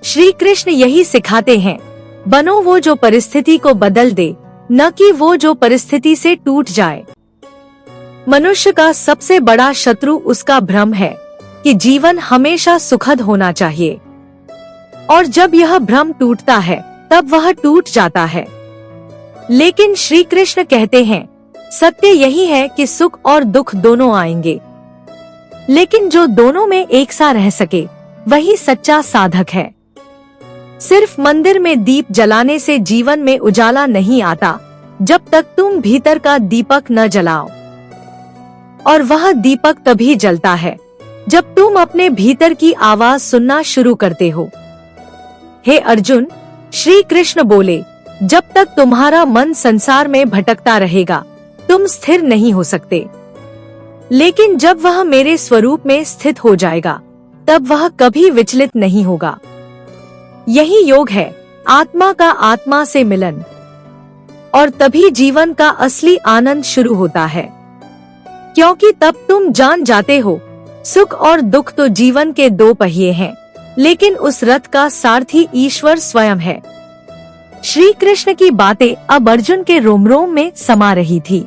श्री कृष्ण यही सिखाते हैं, बनो वो जो परिस्थिति को बदल दे, न कि वो जो परिस्थिति से टूट जाए। मनुष्य का सबसे बड़ा शत्रु उसका भ्रम है कि जीवन हमेशा सुखद होना चाहिए, और जब यह भ्रम टूटता है तब वह टूट जाता है। लेकिन श्री कृष्ण कहते हैं, सत्य यही है कि सुख और दुख दोनों आएंगे, लेकिन जो दोनों में एक सा रह सके वही सच्चा साधक है। सिर्फ मंदिर में दीप जलाने से जीवन में उजाला नहीं आता जब तक तुम भीतर का दीपक न जलाओ, और वह दीपक तभी जलता है जब तुम अपने भीतर की आवाज सुनना शुरू करते हो। हे अर्जुन, श्री कृष्ण बोले, जब तक तुम्हारा मन संसार में भटकता रहेगा तुम स्थिर नहीं हो सकते, लेकिन जब वह मेरे स्वरूप में स्थित हो जाएगा तब वह कभी विचलित नहीं होगा। यही योग है, आत्मा का आत्मा से मिलन, और तभी जीवन का असली आनंद शुरू होता है, क्योंकि तब तुम जान जाते हो सुख और दुख तो जीवन के दो पहिए हैं, लेकिन उस रथ का सारथी ईश्वर स्वयं है। श्री कृष्ण की बातें अब अर्जुन के रोम रोम में समा रही थी।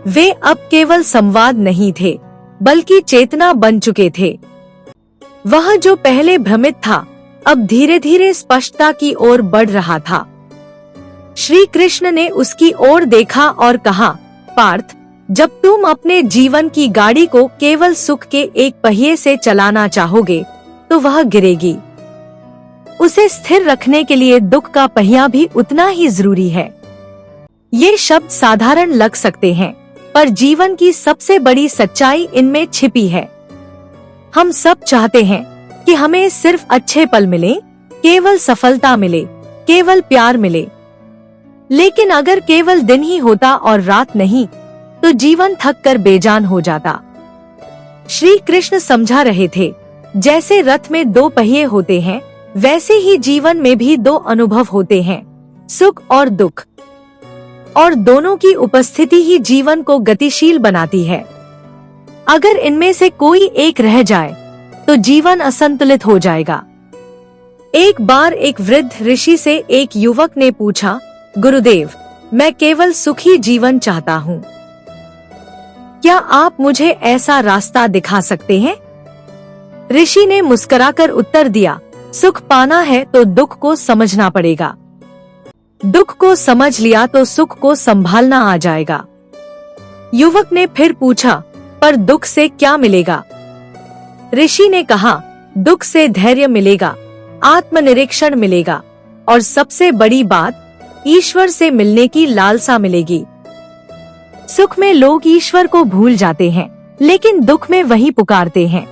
वे अब केवल संवाद नहीं थे, बल्कि चेतना बन चुके थे। वह जो पहले भ्रमित था अब धीरे धीरे स्पष्टता की ओर बढ़ रहा था। श्री कृष्ण ने उसकी ओर देखा और कहा, पार्थ, जब तुम अपने जीवन की गाड़ी को केवल सुख के एक पहिए से चलाना चाहोगे तो वह गिरेगी। उसे स्थिर रखने के लिए दुख का पहिया भी उतना ही जरूरी है। ये शब्द साधारण लग सकते हैं, पर जीवन की सबसे बड़ी सच्चाई इनमें छिपी है। हम सब चाहते हैं कि हमें सिर्फ अच्छे पल मिले, केवल सफलता मिले, केवल प्यार मिले, लेकिन अगर केवल दिन ही होता और रात नहीं तो जीवन थक कर बेजान हो जाता। श्री कृष्ण समझा रहे थे, जैसे रथ में दो पहिए होते हैं वैसे ही जीवन में भी दो अनुभव होते हैं, सुख और दुख, और दोनों की उपस्थिति ही जीवन को गतिशील बनाती है। अगर इनमें से कोई एक रह जाए तो जीवन असंतुलित हो जाएगा। एक बार एक वृद्ध ऋषि से एक युवक ने पूछा, गुरुदेव, मैं केवल सुखी जीवन चाहता हूँ, क्या आप मुझे ऐसा रास्ता दिखा सकते हैं? ऋषि ने मुस्कुराकर उत्तर दिया, सुख पाना है तो दुख को समझना पड़ेगा, दुख को समझ लिया तो सुख को संभालना आ जाएगा। युवक ने फिर पूछा, पर दुख से क्या मिलेगा? ऋषि ने कहा, दुख से धैर्य मिलेगा, आत्मनिरीक्षण मिलेगा, और सबसे बड़ी बात, ईश्वर से मिलने की लालसा मिलेगी। सुख में लोग ईश्वर को भूल जाते हैं, लेकिन दुख में वही पुकारते हैं।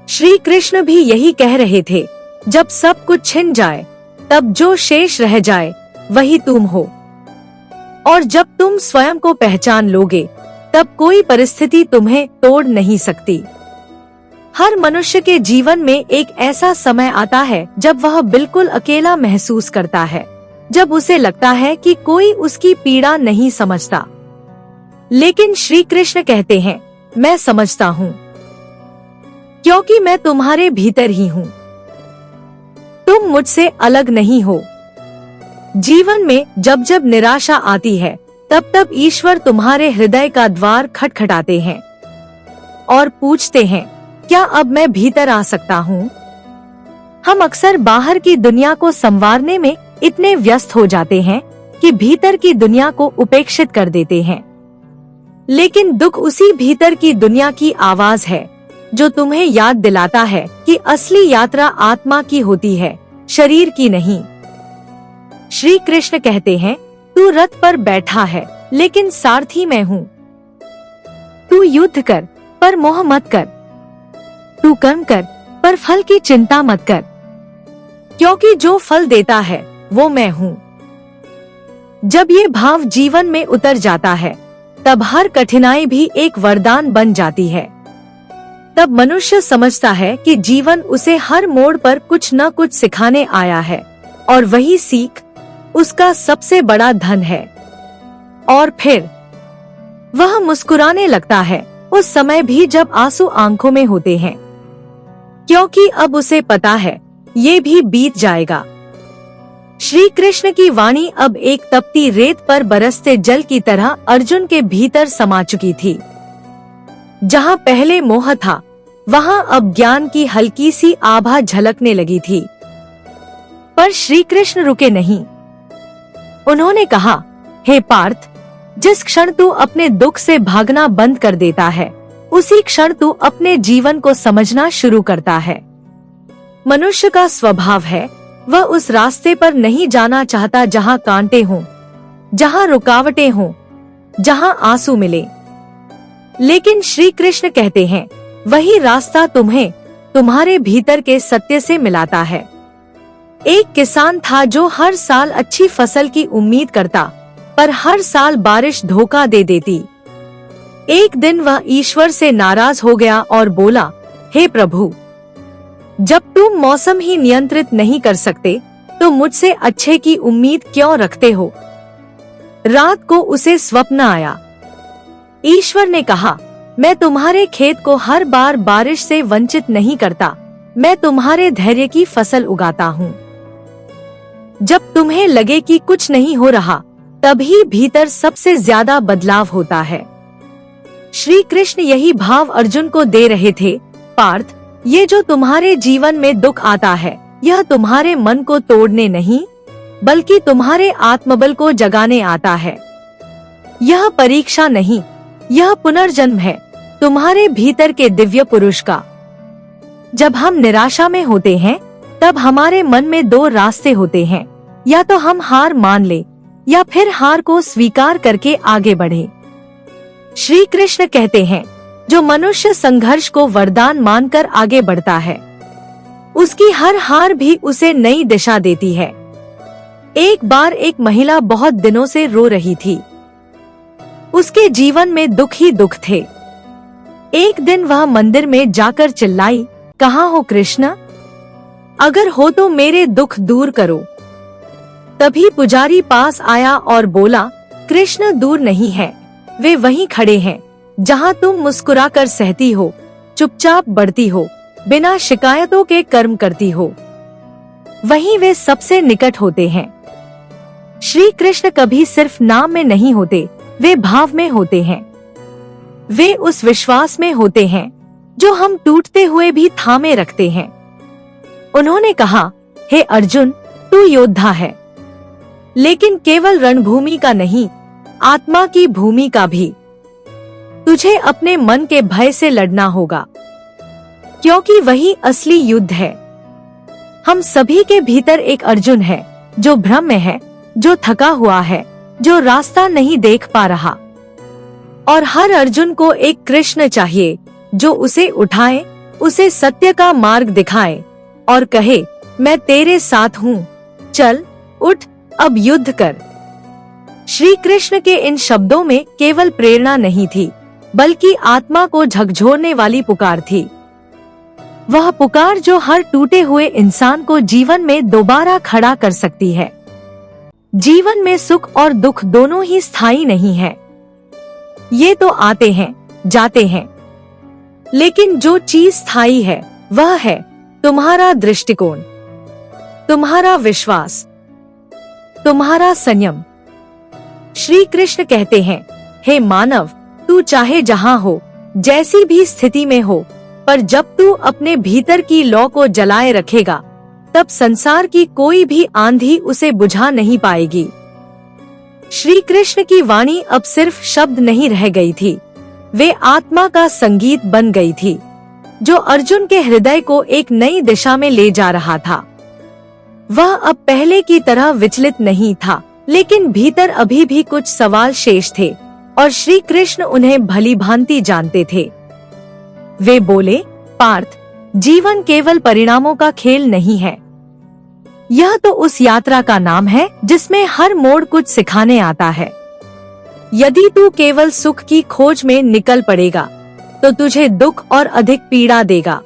श्री कृष्ण भी यही कह रहे थे, जब सब कुछ छिन जाए तब जो शेष रह जाए वही तुम हो, और जब तुम स्वयं को पहचान लोगे तब कोई परिस्थिति तुम्हें तोड़ नहीं सकती। हर मनुष्य के जीवन में एक ऐसा समय आता है जब वह बिल्कुल अकेला महसूस करता है, जब उसे लगता है कि कोई उसकी पीड़ा नहीं समझता। लेकिन श्री कृष्ण कहते हैं, मैं समझता हूँ, क्योंकि मैं तुम्हारे भीतर ही हूँ। तुम मुझसे अलग नहीं हो। जीवन में जब जब निराशा आती है तब तब ईश्वर तुम्हारे हृदय का द्वार खटखटाते हैं और पूछते हैं, क्या अब मैं भीतर आ सकता हूँ? हम अक्सर बाहर की दुनिया को संवारने में इतने व्यस्त हो जाते हैं कि भीतर की दुनिया को उपेक्षित कर देते हैं। लेकिन दुख उसी भीतर की दुनिया की आवाज है जो तुम्हें याद दिलाता है कि असली यात्रा आत्मा की होती है, शरीर की नहीं। श्री कृष्ण कहते हैं, तू रथ पर बैठा है लेकिन सारथी मैं हूँ। तू युद्ध कर पर मोह मत कर, तू कर्म कर पर फल की चिंता मत कर, क्योंकि जो फल देता है वो मैं हूँ। जब ये भाव जीवन में उतर जाता है, तब हर कठिनाई भी एक वरदान बन जाती है। तब मनुष्य समझता है कि जीवन उसे हर मोड़ पर कुछ न कुछ सिखाने आया है और वही सीख उसका सबसे बड़ा धन है। और फिर वह मुस्कुराने लगता है, उस समय भी जब आंसू आंखों में होते हैं, क्योंकि अब उसे पता है ये भी बीत जाएगा। श्री कृष्ण की वाणी अब एक तपती रेत पर बरसते जल की तरह अर्जुन के भीतर समा चुकी थी। जहाँ पहले मोह था, वहाँ अब ज्ञान की हल्की सी आभा झलकने लगी थी। पर श्री कृष्ण रुके नहीं। उन्होंने कहा, हे पार्थ, जिस क्षण तू अपने दुख से भागना बंद कर देता है, उसी क्षण तू अपने जीवन को समझना शुरू करता है। मनुष्य का स्वभाव है, वह उस रास्ते पर नहीं जाना चाहता जहाँ कांटे हों, जहाँ रुकावटें हों, जहाँ आंसू मिले। लेकिन श्री कृष्ण कहते हैं, वही रास्ता तुम्हें तुम्हारे भीतर के सत्य से मिलाता है। एक किसान था जो हर साल अच्छी फसल की उम्मीद करता, पर हर साल बारिश धोखा दे देती। एक दिन वह ईश्वर से नाराज हो गया और बोला, हे प्रभु, जब तुम मौसम ही नियंत्रित नहीं कर सकते, तो मुझसे अच्छे की उम्मीद क्यों रखते हो? रात को उसे स्वप्न आया। ईश्वर ने कहा, मैं तुम्हारे खेत को हर बार बारिश से वंचित नहीं करता, मैं तुम्हारे धैर्य की फसल उगाता हूँ। जब तुम्हें लगे कि कुछ नहीं हो रहा, तभी भीतर सबसे ज्यादा बदलाव होता है। श्री कृष्ण यही भाव अर्जुन को दे रहे थे, पार्थ, ये जो तुम्हारे जीवन में दुख आता है, यह तुम्हारे मन को तोड़ने नहीं, बल्कि तुम्हारे आत्मबल को जगाने आता है। यह परीक्षा नहीं, यह पुनर्जन्म है तुम्हारे भीतर के दिव्य पुरुष का। जब हम निराशा में होते हैं, तब हमारे मन में दो रास्ते होते हैं, या तो हम हार मान ले, या फिर हार को स्वीकार करके आगे बढ़े। श्री कृष्ण कहते हैं, जो मनुष्य संघर्ष को वरदान मानकर आगे बढ़ता है, उसकी हर हार भी उसे नई दिशा देती है। एक बार एक महिला बहुत दिनों से रो रही थी। उसके जीवन में दुख ही दुख थे। एक दिन वह मंदिर में जाकर चिल्लाई, कहाँ हो कृष्ण? अगर हो तो मेरे दुख दूर करो। तभी पुजारी पास आया और बोला, कृष्ण दूर नहीं है, वे वहीं खड़े हैं जहाँ तुम मुस्कुराकर सहती हो, चुपचाप बढ़ती हो, बिना शिकायतों के कर्म करती हो। वहीं वे सबसे निकट होते हैं। श्री कृष्ण कभी सिर्फ नाम में नहीं होते, वे भाव में होते हैं। वे उस विश्वास में होते हैं जो हम टूटते हुए भी थामे रखते हैं। उन्होंने कहा, हे अर्जुन, तू योद्धा है, लेकिन केवल रणभूमि का नहीं, आत्मा की भूमि का भी। तुझे अपने मन के भय से लड़ना होगा, क्योंकि वही असली युद्ध है। हम सभी के भीतर एक अर्जुन है, जो भ्रम में है, जो थका हुआ है, जो रास्ता नहीं देख पा रहा। और हर अर्जुन को एक कृष्ण चाहिए, जो उसे उठाए, उसे सत्य का मार्ग दिखाए और कहे, मैं तेरे साथ हूँ, चल उठ, अब युद्ध कर। श्री कृष्ण के इन शब्दों में केवल प्रेरणा नहीं थी, बल्कि आत्मा को झकझोरने वाली पुकार थी। वह पुकार जो हर टूटे हुए इंसान को जीवन में दोबारा खड़ा कर सकती है। जीवन में सुख और दुख दोनों ही स्थायी नहीं है। ये तो आते हैं, जाते हैं, लेकिन जो चीज स्थायी है, वह है तुम्हारा दृष्टिकोण, तुम्हारा विश्वास, तुम्हारा संयम। श्री कृष्ण कहते हैं, हे मानव, तू चाहे जहाँ हो, जैसी भी स्थिति में हो, पर जब तू अपने भीतर की लौ को जलाए रखेगा, तब संसार की कोई भी आंधी उसे बुझा नहीं पाएगी। श्री कृष्ण की वाणी अब सिर्फ शब्द नहीं रह गई थी, वे आत्मा का संगीत बन गई थी, जो अर्जुन के हृदय को एक नई दिशा में ले जा रहा था। वह अब पहले की तरह विचलित नहीं था, लेकिन भीतर अभी भी कुछ सवाल शेष थे, और श्री कृष्ण उन्हें भली भांति जानते थे। वे बोले, पार्थ, जीवन केवल परिणामों का खेल नहीं है। यह तो उस यात्रा का नाम है जिसमें हर मोड़ कुछ सिखाने आता है। यदि तू केवल सुख की खोज में निकल पड़ेगा तो तुझे दुख और अधिक पीड़ा देगा,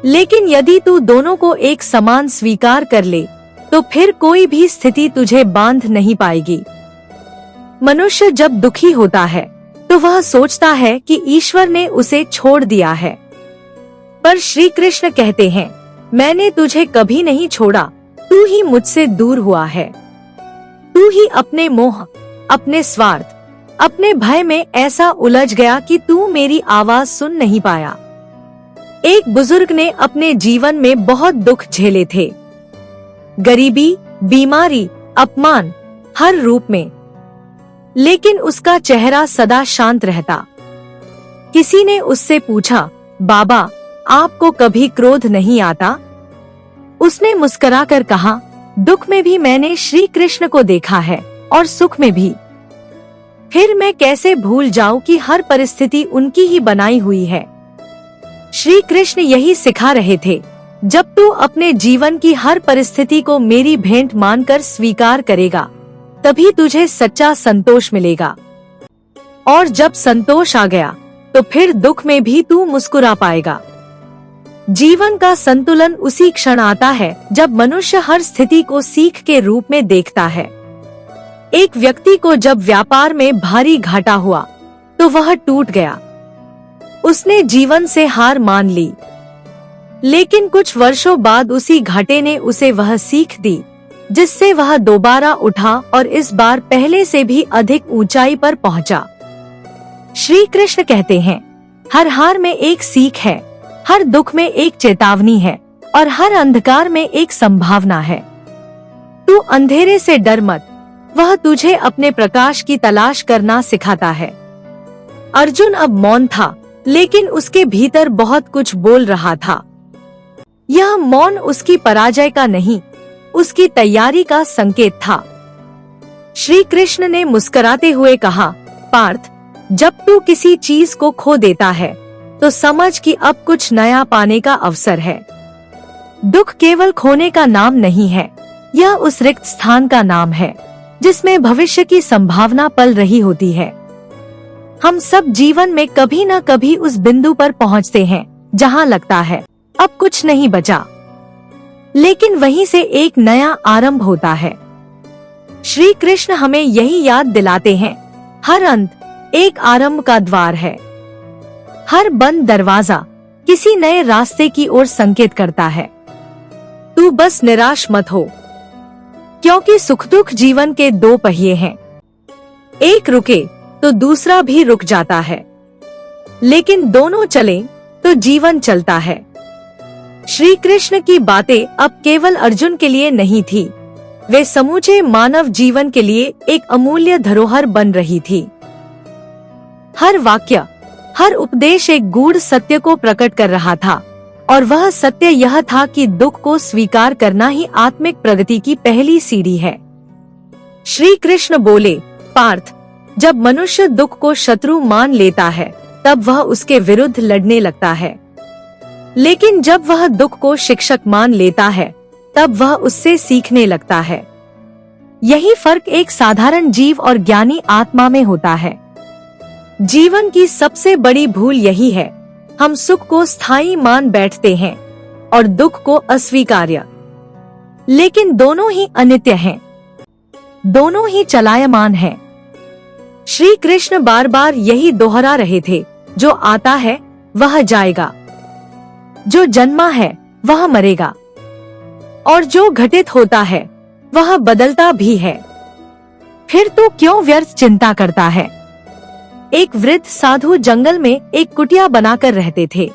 लेकिन यदि तू दोनों को एक समान स्वीकार कर ले तो फिर कोई भी स्थिति तुझे बांध नहीं पाएगी। मनुष्य जब दुखी होता है तो वह सोचता है कि ईश्वर ने उसे छोड़ दिया है, पर श्री कृष्ण कहते हैं, मैंने तुझे कभी नहीं छोड़ा, तू ही मुझसे दूर हुआ है। तू ही अपने मोह, अपने स्वार्थ, अपने भय में ऐसा उलझ गया कि तू मेरी आवाज सुन नहीं पाया। एक बुजुर्ग ने अपने जीवन में बहुत दुख झेले थे, गरीबी, बीमारी, अपमान, हर रूप में, लेकिन उसका चेहरा सदा शांत रहता। किसी ने उससे पूछा, बाबा, आपको कभी क्रोध नहीं आता? उसने मुस्कुराकर कहा, दुख में भी मैंने श्री कृष्ण को देखा है और सुख में भी। फिर मैं कैसे भूल जाऊं कि हर परिस्थिति उनकी ही बनाई हुई है। श्री कृष्ण यही सिखा रहे थे, जब तू अपने जीवन की हर परिस्थिति को मेरी भेंट मानकर स्वीकार करेगा तभी तुझे सच्चा संतोष मिलेगा, और जब संतोष आ गया तो फिर दुख में भी तू मुस्कुरा पाएगा। जीवन का संतुलन उसी क्षण आता है जब मनुष्य हर स्थिति को सीख के रूप में देखता है। एक व्यक्ति को जब व्यापार में भारी घाटा हुआ तो वह टूट गया। उसने जीवन से हार मान ली, लेकिन कुछ वर्षों बाद उसी घाटे ने उसे वह सीख दी जिससे वह दोबारा उठा और इस बार पहले से भी अधिक ऊंचाई पर पहुंचा। श्री कृष्ण कहते हैं, हर हार में एक सीख है, हर दुख में एक चेतावनी है और हर अंधकार में एक संभावना है। तू अंधेरे से डर मत, वह तुझे अपने प्रकाश की तलाश करना सिखाता है। अर्जुन अब मौन था, लेकिन उसके भीतर बहुत कुछ बोल रहा था। यह मौन उसकी पराजय का नहीं, उसकी तैयारी का संकेत था। श्री कृष्ण ने मुस्कुराते हुए कहा, पार्थ, जब तू किसी चीज को खो देता है तो समझ कि अब कुछ नया पाने का अवसर है। दुख केवल खोने का नाम नहीं है, यह उस रिक्त स्थान का नाम है जिसमें भविष्य की संभावना पल रही होती है। हम सब जीवन में कभी न कभी उस बिंदु पर पहुंचते हैं जहां लगता है अब कुछ नहीं बचा, लेकिन वहीं से एक नया आरंभ होता है। श्री कृष्ण हमें यही याद दिलाते हैं, हर अंत एक आरंभ का द्वार है। हर बंद दरवाजा किसी नए रास्ते की ओर संकेत करता है। तू बस निराश मत हो, क्योंकि सुख दुख जीवन के दो पहिए हैं। एक रुके तो दूसरा भी रुक जाता है, लेकिन दोनों चलें तो जीवन चलता है। श्री कृष्ण की बातें अब केवल अर्जुन के लिए नहीं थी, वे समूचे मानव जीवन के लिए एक अमूल्य धरोहर बन रही थी। हर वाक्य, हर उपदेश एक गूढ़ सत्य को प्रकट कर रहा था, और वह सत्य यह था कि दुख को स्वीकार करना ही आत्मिक प्रगति की पहली सीढ़ी है। श्री कृष्ण बोले, पार्थ, जब मनुष्य दुख को शत्रु मान लेता है तब वह उसके विरुद्ध लड़ने लगता है, लेकिन जब वह दुख को शिक्षक मान लेता है तब वह उससे सीखने लगता है। यही फर्क एक साधारण जीव और ज्ञानी आत्मा में होता है। जीवन की सबसे बड़ी भूल यही है, हम सुख को स्थायी मान बैठते हैं और दुख को अस्वीकार्य। लेकिन दोनों ही अनित्य हैं, दोनों ही चलायमान हैं। श्री कृष्ण बार बार यही दोहरा रहे थे, जो आता है वह जाएगा, जो जन्मा है वह मरेगा, और जो घटित होता है वह बदलता भी है। फिर तो क्यों व्यर्थ चिंता करता है। एक वृद्ध साधु जंगल में एक कुटिया बनाकर रहते थे।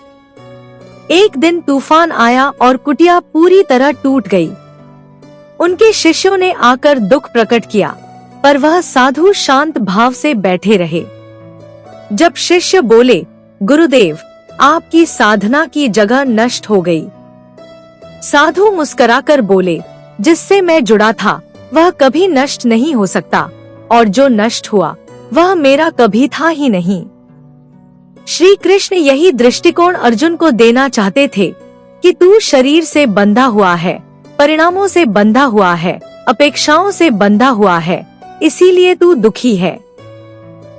एक दिन तूफान आया और कुटिया पूरी तरह टूट गई। उनके शिष्यों ने आकर दुख प्रकट किया, पर वह साधु शांत भाव से बैठे रहे। जब शिष्य बोले, गुरुदेव, आपकी साधना की जगह नष्ट हो गई। साधु मुस्कुराकर बोले, जिससे मैं जुड़ा था वह कभी नष्ट नहीं हो सकता, और जो नष्ट हुआ वह मेरा कभी था ही नहीं। श्री कृष्ण यही दृष्टिकोण अर्जुन को देना चाहते थे कि तू शरीर से बंधा हुआ है, परिणामों से बंधा हुआ है, अपेक्षाओं से बंधा हुआ है, इसीलिए तू दुखी है।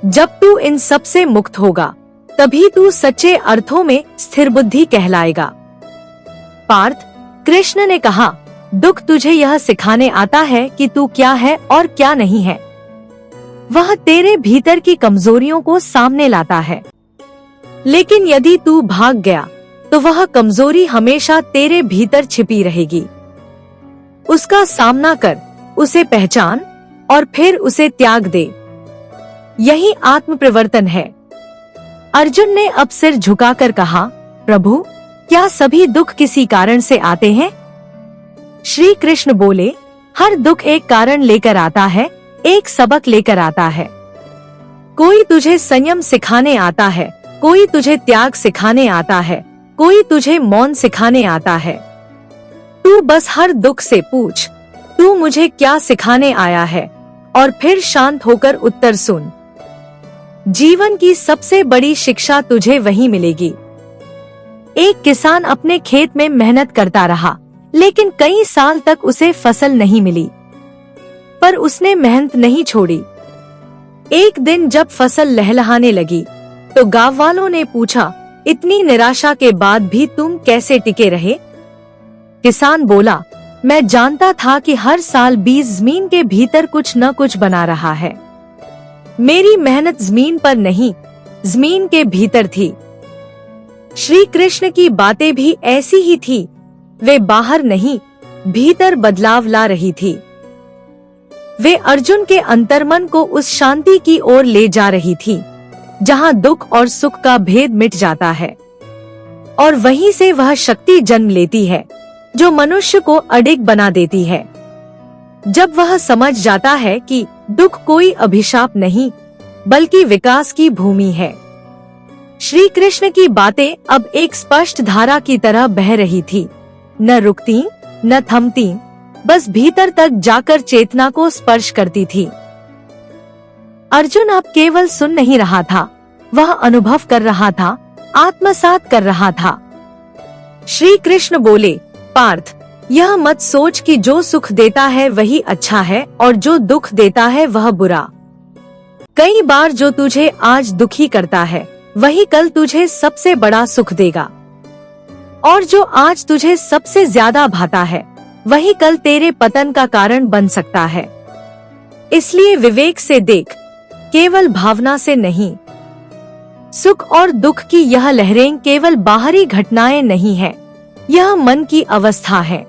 जब तू इन सब से मुक्त होगा तभी तू सच्चे अर्थों में स्थिर बुद्धि कहलाएगा। पार्थ, कृष्ण ने कहा, दुख तुझे यह सिखाने आता है कि तू क्या है और क्या नहीं है। वह तेरे भीतर की कमजोरियों को सामने लाता है, लेकिन यदि तू भाग गया तो वह कमजोरी हमेशा तेरे भीतर छिपी रहेगी। उसका सामना कर, उसे पहचान और फिर उसे त्याग दे। यही आत्म प्रवर्तन है। अर्जुन ने अब सिर झुकाकर कहा, प्रभु, क्या सभी दुख किसी कारण से आते हैं? श्री कृष्ण बोले, हर दुख एक कारण लेकर आता है, एक सबक लेकर आता है। कोई तुझे संयम सिखाने आता है, कोई तुझे त्याग सिखाने आता है, कोई तुझे मौन सिखाने आता है। तू बस हर दुख से पूछ, तू मुझे क्या सिखाने आया है, और फिर शांत होकर उत्तर सुन। जीवन की सबसे बड़ी शिक्षा तुझे वहीं मिलेगी। एक किसान अपने खेत में मेहनत करता रहा, लेकिन कई साल तक उसे फसल नहीं मिली, पर उसने मेहनत नहीं छोड़ी। एक दिन जब फसल लहलहाने लगी तो गांव वालों ने पूछा, इतनी निराशा के बाद भी तुम कैसे टिके रहे? किसान बोला, मैं जानता था कि हर साल बीज जमीन के भीतर कुछ न कुछ बना रहा है। मेरी मेहनत जमीन पर नहीं, जमीन के भीतर थी। श्री कृष्ण की बातें भी ऐसी ही थी। वे बाहर नहीं, भीतर बदलाव ला रही थी। वे अर्जुन के अंतर्मन को उस शांति की ओर ले जा रही थी जहां दुख और सुख का भेद मिट जाता है, और वहीं से वह शक्ति जन्म लेती है जो मनुष्य को अडिग बना देती है। जब वह समझ जाता है कि दुख कोई अभिशाप नहीं, बल्कि विकास की भूमि है। श्री कृष्ण की बातें अब एक स्पष्ट धारा की तरह बह रही थी, न रुकती न थमती, बस भीतर तक जाकर चेतना को स्पर्श करती थी। अर्जुन अब केवल सुन नहीं रहा था, वह अनुभव कर रहा था, आत्मसात कर रहा था। श्री कृष्ण बोले, पार्थ, यह मत सोच कि जो सुख देता है वही अच्छा है और जो दुख देता है वह बुरा। कई बार जो तुझे आज दुखी करता है वही कल तुझे सबसे बड़ा सुख देगा, और जो आज तुझे सबसे ज्यादा भाता है वही कल तेरे पतन का कारण बन सकता है। इसलिए विवेक से देख, केवल भावना से नहीं। सुख और दुख की यह लहरें केवल बाहरी घटनाएं नहीं है, यह मन की अवस्था है।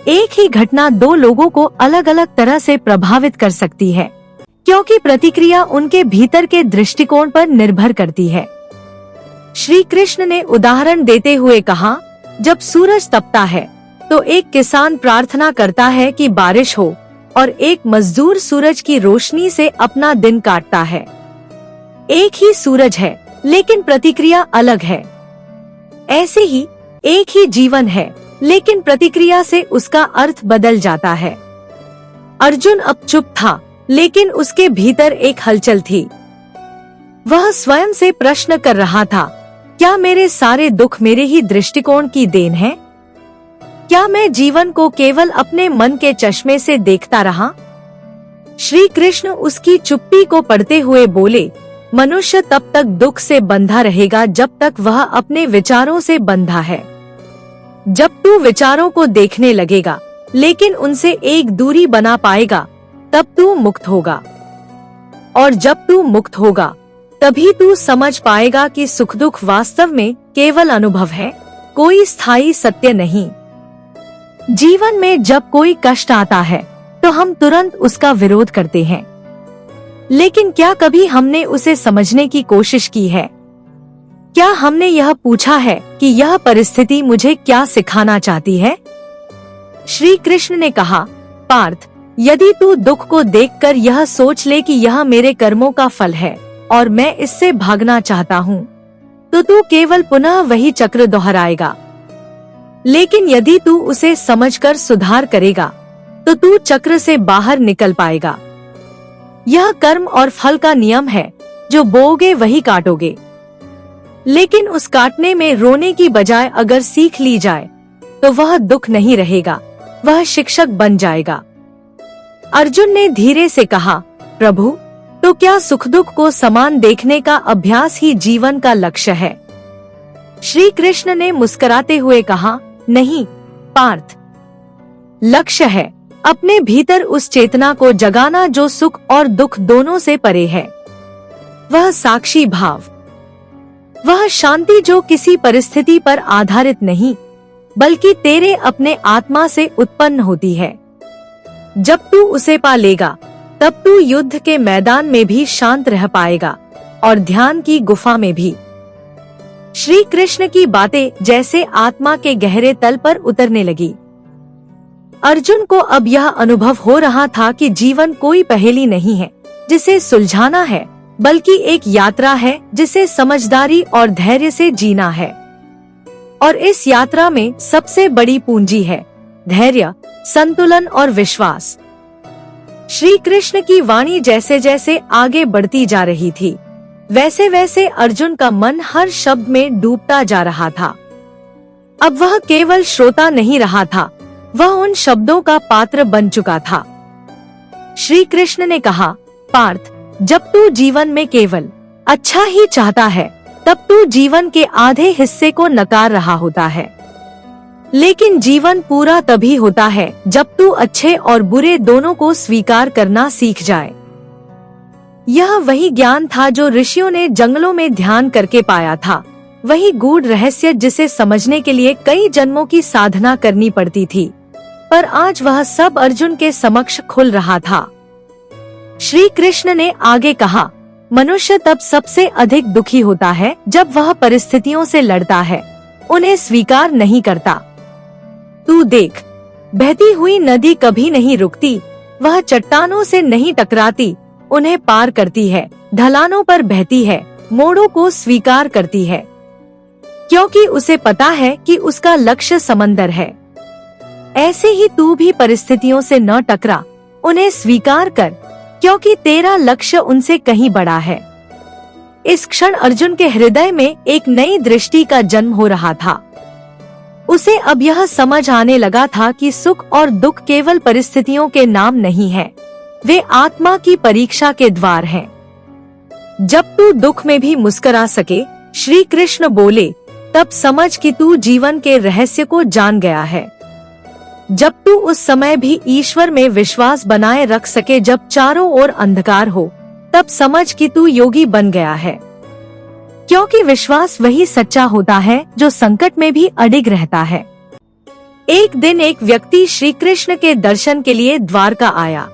एक ही घटना दो लोगों को अलग अलग तरह से प्रभावित कर सकती है, क्योंकि प्रतिक्रिया उनके भीतर के दृष्टिकोण पर निर्भर करती है। श्री कृष्ण ने उदाहरण देते हुए कहा, जब सूरज तपता है तो एक किसान प्रार्थना करता है कि बारिश हो, और एक मजदूर सूरज की रोशनी से अपना दिन काटता है। एक ही सूरज है, लेकिन प्रतिक्रिया अलग है। ऐसे ही एक ही जीवन है, लेकिन प्रतिक्रिया से उसका अर्थ बदल जाता है। अर्जुन अब चुप था, लेकिन उसके भीतर एक हलचल थी। वह स्वयं से प्रश्न कर रहा था, क्या मेरे सारे दुख मेरे ही दृष्टिकोण की देन है? क्या मैं जीवन को केवल अपने मन के चश्मे से देखता रहा? श्री कृष्ण उसकी चुप्पी को पढ़ते हुए बोले, मनुष्य तब तक दुख से बंधा रहेगा जब तक वह अपने विचारों से बंधा है। जब तू विचारों को देखने लगेगा लेकिन उनसे एक दूरी बना पाएगा, तब तू मुक्त होगा। और जब तू मुक्त होगा तभी तू समझ पाएगा कि सुख दुख वास्तव में केवल अनुभव है, कोई स्थायी सत्य नहीं। जीवन में जब कोई कष्ट आता है तो हम तुरंत उसका विरोध करते हैं, लेकिन क्या कभी हमने उसे समझने की कोशिश की है? क्या हमने यह पूछा है कि यह परिस्थिति मुझे क्या सिखाना चाहती है? श्री कृष्ण ने कहा, पार्थ, यदि तू दुख को देखकर यह सोच ले कि यह मेरे कर्मों का फल है और मैं इससे भागना चाहता हूँ, तो तू केवल पुनः वही चक्र दोहराएगा। लेकिन यदि तू उसे समझकर सुधार करेगा तो तू चक्र से बाहर निकल पाएगा। यह कर्म और फल का नियम है, जो बोओगे वही काटोगे। लेकिन उस काटने में रोने की बजाय अगर सीख ली जाए तो वह दुख नहीं रहेगा, वह शिक्षक बन जाएगा। अर्जुन ने धीरे से कहा, प्रभु, तो क्या सुख दुख को समान देखने का अभ्यास ही जीवन का लक्ष्य है? श्री कृष्ण ने मुस्कुराते हुए कहा, नहीं पार्थ, लक्ष्य है अपने भीतर उस चेतना को जगाना जो सुख और दुख दोनों से परे है। वह साक्षी भाव, वह शांति जो किसी परिस्थिति पर आधारित नहीं बल्कि तेरे अपने आत्मा से उत्पन्न होती है। जब तू उसे पा लेगा तब तू युद्ध के मैदान में भी शांत रह पाएगा और ध्यान की गुफा में भी। श्री कृष्ण की बातें जैसे आत्मा के गहरे तल पर उतरने लगी। अर्जुन को अब यह अनुभव हो रहा था कि जीवन कोई पहेली नहीं है जिसे सुलझाना है, बल्कि एक यात्रा है जिसे समझदारी और धैर्य से जीना है। और इस यात्रा में सबसे बड़ी पूंजी है धैर्य, संतुलन और विश्वास। श्री कृष्ण की वाणी जैसे जैसे आगे बढ़ती जा रही थी, वैसे वैसे अर्जुन का मन हर शब्द में डूबता जा रहा था। अब वह केवल श्रोता नहीं रहा था, वह उन शब्दों का पात्र बन चुका था। श्री कृष्ण ने कहा, पार्थ, जब तू जीवन में केवल अच्छा ही चाहता है तब तू जीवन के आधे हिस्से को नकार रहा होता है। लेकिन जीवन पूरा तभी होता है जब तू अच्छे और बुरे दोनों को स्वीकार करना सीख जाए। यह वही ज्ञान था जो ऋषियों ने जंगलों में ध्यान करके पाया था, वही गूढ़ रहस्य जिसे समझने के लिए कई जन्मों की साधना करनी पड़ती थी, पर आज वह सब अर्जुन के समक्ष खुल रहा था। श्री कृष्ण ने आगे कहा, मनुष्य तब सबसे अधिक दुखी होता है जब वह परिस्थितियों से लड़ता है, उन्हें स्वीकार नहीं करता। तू देख, बहती हुई नदी कभी नहीं रुकती, वह चट्टानों से नहीं टकराती, उन्हें पार करती है, ढलानों पर बहती है, मोड़ों को स्वीकार करती है, क्योंकि उसे पता है कि उसका लक्ष्य समंदर है। ऐसे ही तू भी परिस्थितियों से न टकरा, उन्हें स्वीकार कर, क्योंकि तेरा लक्ष्य उनसे कहीं बड़ा है। इस क्षण अर्जुन के हृदय में एक नई दृष्टि का जन्म हो रहा था। उसे अब यह समझ आने लगा था कि सुख और दुख केवल परिस्थितियों के नाम नहीं है, वे आत्मा की परीक्षा के द्वार हैं। जब तू दुख में भी मुस्कुरा सके, श्री कृष्ण बोले, तब समझ कि तू जीवन के रहस्य को जान गया है। जब तू उस समय भी ईश्वर में विश्वास बनाए रख सके जब चारों ओर अंधकार हो, तब समझ कि तू योगी बन गया है, क्योंकि विश्वास वही सच्चा होता है जो संकट में भी अडिग रहता है। एक दिन एक व्यक्ति श्री कृष्ण के दर्शन के लिए द्वारका आया।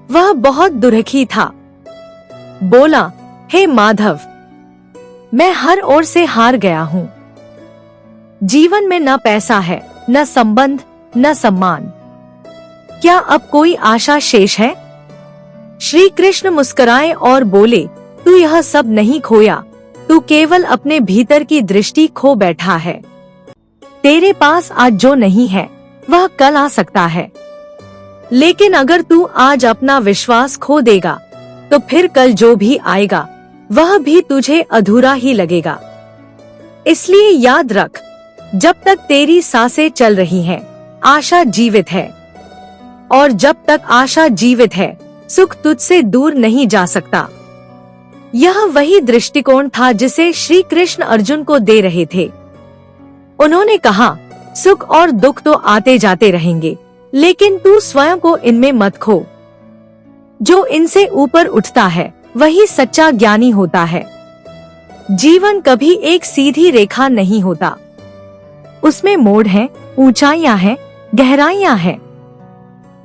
वह बहुत दुर्खी था। बोला, हे माधव, मैं हर ओर से हार गया हूँ। जीवन में न पैसा है, न संबंध, न सम्मान। क्या अब कोई आशा शेष है? श्री कृष्ण मुस्कुराए और बोले, तू यह सब नहीं खोया, तू केवल अपने भीतर की दृष्टि खो बैठा है। तेरे पास आज जो नहीं है वह कल आ सकता है, लेकिन अगर तू आज अपना विश्वास खो देगा तो फिर कल जो भी आएगा वह भी तुझे अधूरा ही लगेगा। इसलिए याद रख, जब तक तेरी सांसें चल रही हैं, आशा जीवित है, और जब तक आशा जीवित है, सुख तुझसे दूर नहीं जा सकता। यह वही दृष्टिकोण था जिसे श्री कृष्ण अर्जुन को दे रहे थे। उन्होंने कहा, सुख और दुख तो आते जाते रहेंगे, लेकिन तू स्वयं को इनमें मत खो। जो इनसे ऊपर उठता है वही सच्चा ज्ञानी होता है। जीवन कभी एक सीधी रेखा नहीं होता, उसमें मोड़ हैं, ऊंचाइयां हैं, गहराइयां हैं।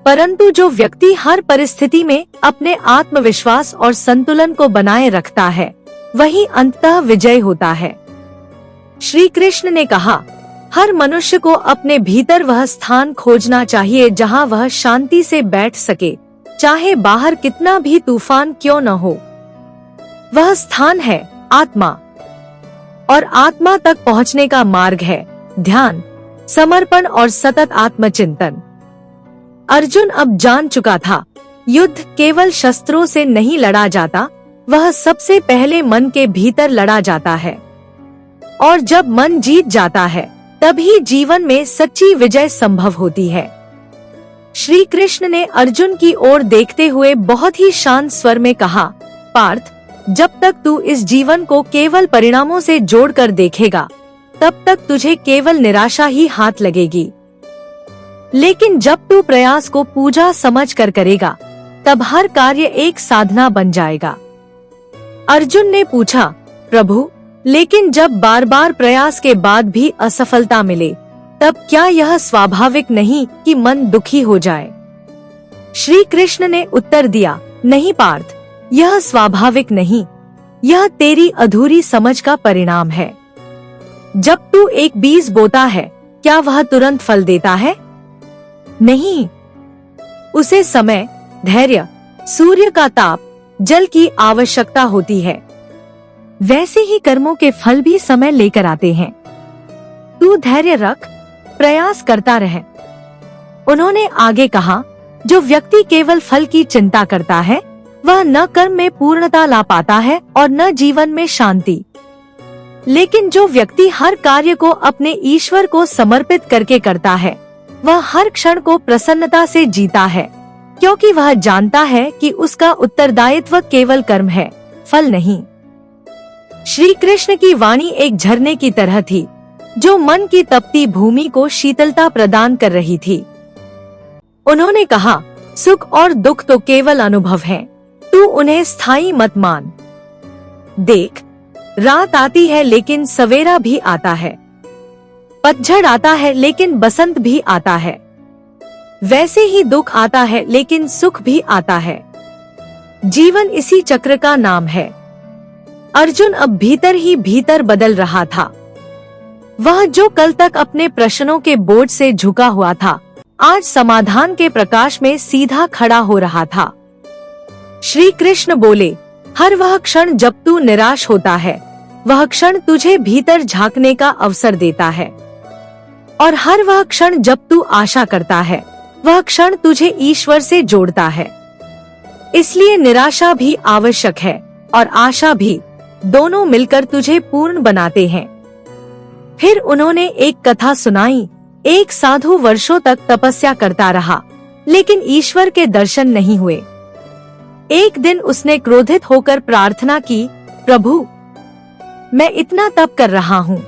परंतु जो व्यक्ति हर परिस्थिति में अपने आत्मविश्वास और संतुलन को बनाए रखता है, वही अंततः विजय होता है। श्री कृष्ण ने कहा, हर मनुष्य को अपने भीतर वह स्थान खोजना चाहिए जहां वह शांति से बैठ सके, चाहे बाहर कितना भी तूफान क्यों न हो। वह स्थान है आत्मा, और आत्मा तक पहुंचने का मार्ग है ध्यान, समर्पण और सतत आत्मचिंतन। अर्जुन अब जान चुका था, युद्ध केवल शस्त्रों से नहीं लड़ा जाता, वह सबसे पहले मन के भीतर लड़ा जाता है। और जब मन जीत जाता है, तभी जीवन में सच्ची विजय संभव होती है। श्री कृष्ण ने अर्जुन की ओर देखते हुए बहुत ही शांत स्वर में कहा, पार्थ, जब तक तू इस जीवन को केवल परिणामों से जोड़कर देखेगा, तब तक तुझे केवल निराशा ही हाथ लगेगी। लेकिन जब तू प्रयास को पूजा समझकर करेगा, तब हर कार्य एक साधना बन जाएगा। अर्जुन ने पूछा, प्रभु, लेकिन जब बार बार प्रयास के बाद भी असफलता मिले, तब क्या यह स्वाभाविक नहीं कि मन दुखी हो जाए? श्री कृष्ण ने उत्तर दिया, नहीं पार्थ, यह स्वाभाविक नहीं, यह तेरी अधूरी समझ का परिणाम है। जब तू एक बीज बोता है, क्या वह तुरंत फल देता है? नहीं, उसे समय, धैर्य, सूर्य का ताप, जल की आवश्यकता होती है। वैसे ही कर्मों के फल भी समय लेकर आते हैं। तू धैर्य रख, प्रयास करता रह। उन्होंने आगे कहा, जो व्यक्ति केवल फल की चिंता करता है, वह न कर्म में पूर्णता ला पाता है और न जीवन में शांति। लेकिन जो व्यक्ति हर कार्य को अपने ईश्वर को समर्पित करके करता है, वह हर क्षण को प्रसन्नता से जीता है, क्योंकि वह जानता है कि उसका उत्तरदायित्व केवल कर्म है, फल नहीं। श्री कृष्ण की वाणी एक झरने की तरह थी, जो मन की तपती भूमि को शीतलता प्रदान कर रही थी। उन्होंने कहा, सुख और दुख तो केवल अनुभव हैं, तू उन्हें स्थायी मत मान। देख, रात आती है लेकिन सवेरा भी आता है, पतझड़ आता है लेकिन बसंत भी आता है। वैसे ही दुख आता है लेकिन सुख भी आता है। जीवन इसी चक्र का नाम है। अर्जुन अब भीतर ही भीतर बदल रहा था। वह जो कल तक अपने प्रश्नों के बोझ से झुका हुआ था, आज समाधान के प्रकाश में सीधा खड़ा हो रहा था। श्री कृष्ण बोले, हर वह क्षण जब तू निराश होता है, वह क्षण तुझे भीतर झांकने का अवसर देता है, और हर वह क्षण जब तू आशा करता है, वह क्षण तुझे ईश्वर से जोड़ता है। इसलिए निराशा भी आवश्यक है और आशा भी, दोनों मिलकर तुझे पूर्ण बनाते हैं। फिर उन्होंने एक कथा सुनाई। एक साधु वर्षों तक तपस्या करता रहा, लेकिन ईश्वर के दर्शन नहीं हुए। एक दिन उसने क्रोधित होकर प्रार्थना की, प्रभु, मैं इतना तप कर रहा हूँ,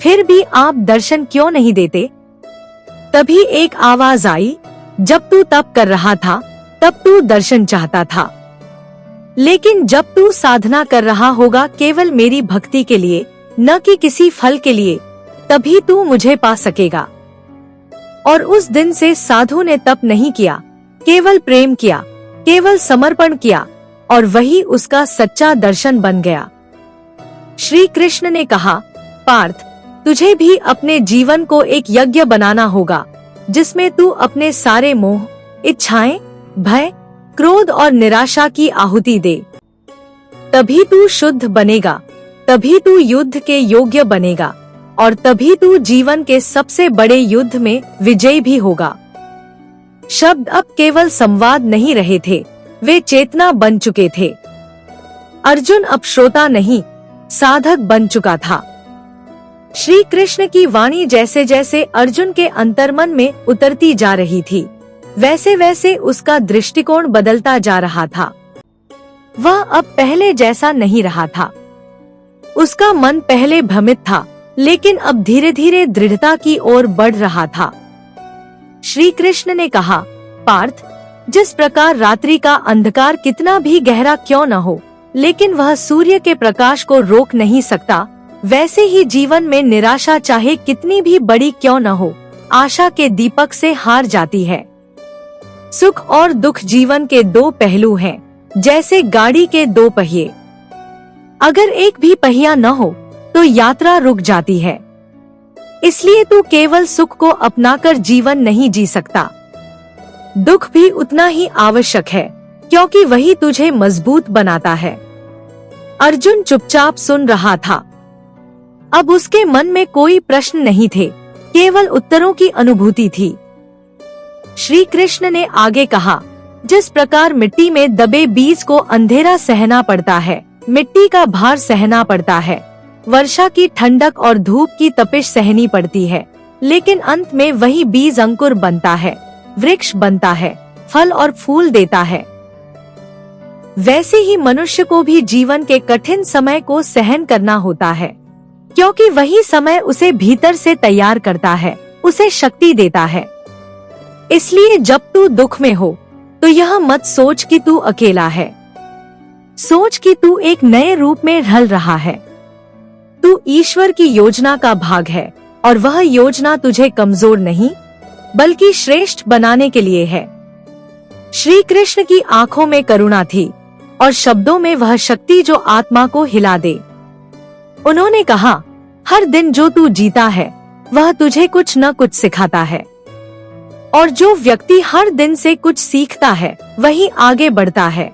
फिर भी आप दर्शन क्यों नहीं देते? तभी एक आवाज आई, जब तू तप कर रहा था, तब तू दर्शन चाहता था, लेकिन जब तू साधना कर रहा होगा केवल मेरी भक्ति के लिए, न कि किसी फल के लिए, तभी तू मुझे पा सकेगा। और उस दिन से साधु ने तप नहीं किया, केवल प्रेम किया, केवल समर्पण किया, और वही उसका सच्चा दर्शन बन गया। श्री कृष्ण ने कहा, पार्थ, तुझे भी अपने जीवन को एक यज्ञ बनाना होगा, जिसमें तू अपने सारे मोह, इच्छाएं, भय, क्रोध और निराशा की आहुति दे। तभी तू शुद्ध बनेगा, तभी तू युद्ध के योग्य बनेगा, और तभी तू जीवन के सबसे बड़े युद्ध में विजयी भी होगा। शब्द अब केवल संवाद नहीं रहे थे, वे चेतना बन चुके थे। अर्जुन अब श्रोता नहीं, साधक बन चुका था। श्री कृष्ण की वाणी जैसे जैसे अर्जुन के अंतर्मन में उतरती जा रही थी, वैसे वैसे उसका दृष्टिकोण बदलता जा रहा था। वह अब पहले जैसा नहीं रहा था। उसका मन पहले भ्रमित था, लेकिन अब धीरे धीरे दृढ़ता की ओर बढ़ रहा था। श्री कृष्ण ने कहा, पार्थ, जिस प्रकार रात्रि का अंधकार कितना भी गहरा क्यों न हो, लेकिन वह सूर्य के प्रकाश को रोक नहीं सकता, वैसे ही जीवन में निराशा चाहे कितनी भी बड़ी क्यों न हो, आशा के दीपक से हार जाती है। सुख और दुख जीवन के दो पहलू हैं, जैसे गाड़ी के दो पहिए। अगर एक भी पहिया न हो तो यात्रा रुक जाती है। इसलिए तू केवल सुख को अपनाकर जीवन नहीं जी सकता। दुख भी उतना ही आवश्यक है, क्योंकि वही तुझे मजबूत बनाता है। अर्जुन चुपचाप सुन रहा था। अब उसके मन में कोई प्रश्न नहीं थे, केवल उत्तरों की अनुभूति थी। श्री कृष्ण ने आगे कहा, जिस प्रकार मिट्टी में दबे बीज को अंधेरा सहना पड़ता है, मिट्टी का भार सहना पड़ता है, वर्षा की ठंडक और धूप की तपिश सहनी पड़ती है, लेकिन अंत में वही बीज अंकुर बनता है, वृक्ष बनता है, फल और फूल देता है। वैसे ही मनुष्य को भी जीवन के कठिन समय को सहन करना होता है, क्योंकि वही समय उसे भीतर से तैयार करता है, उसे शक्ति देता है। इसलिए जब तू दुख में हो तो यह मत सोच कि तू अकेला है। सोच कि तू एक नए रूप में ढल रहा है। तू ईश्वर की योजना का भाग है और वह योजना तुझे कमजोर नहीं बल्कि श्रेष्ठ बनाने के लिए है। श्री कृष्ण की आंखों में करुणा थी और शब्दों में वह शक्ति जो आत्मा को हिला दे। उन्होंने कहा, हर दिन जो तू जीता है वह तुझे कुछ न कुछ सिखाता है, और जो व्यक्ति हर दिन से कुछ सीखता है वही आगे बढ़ता है।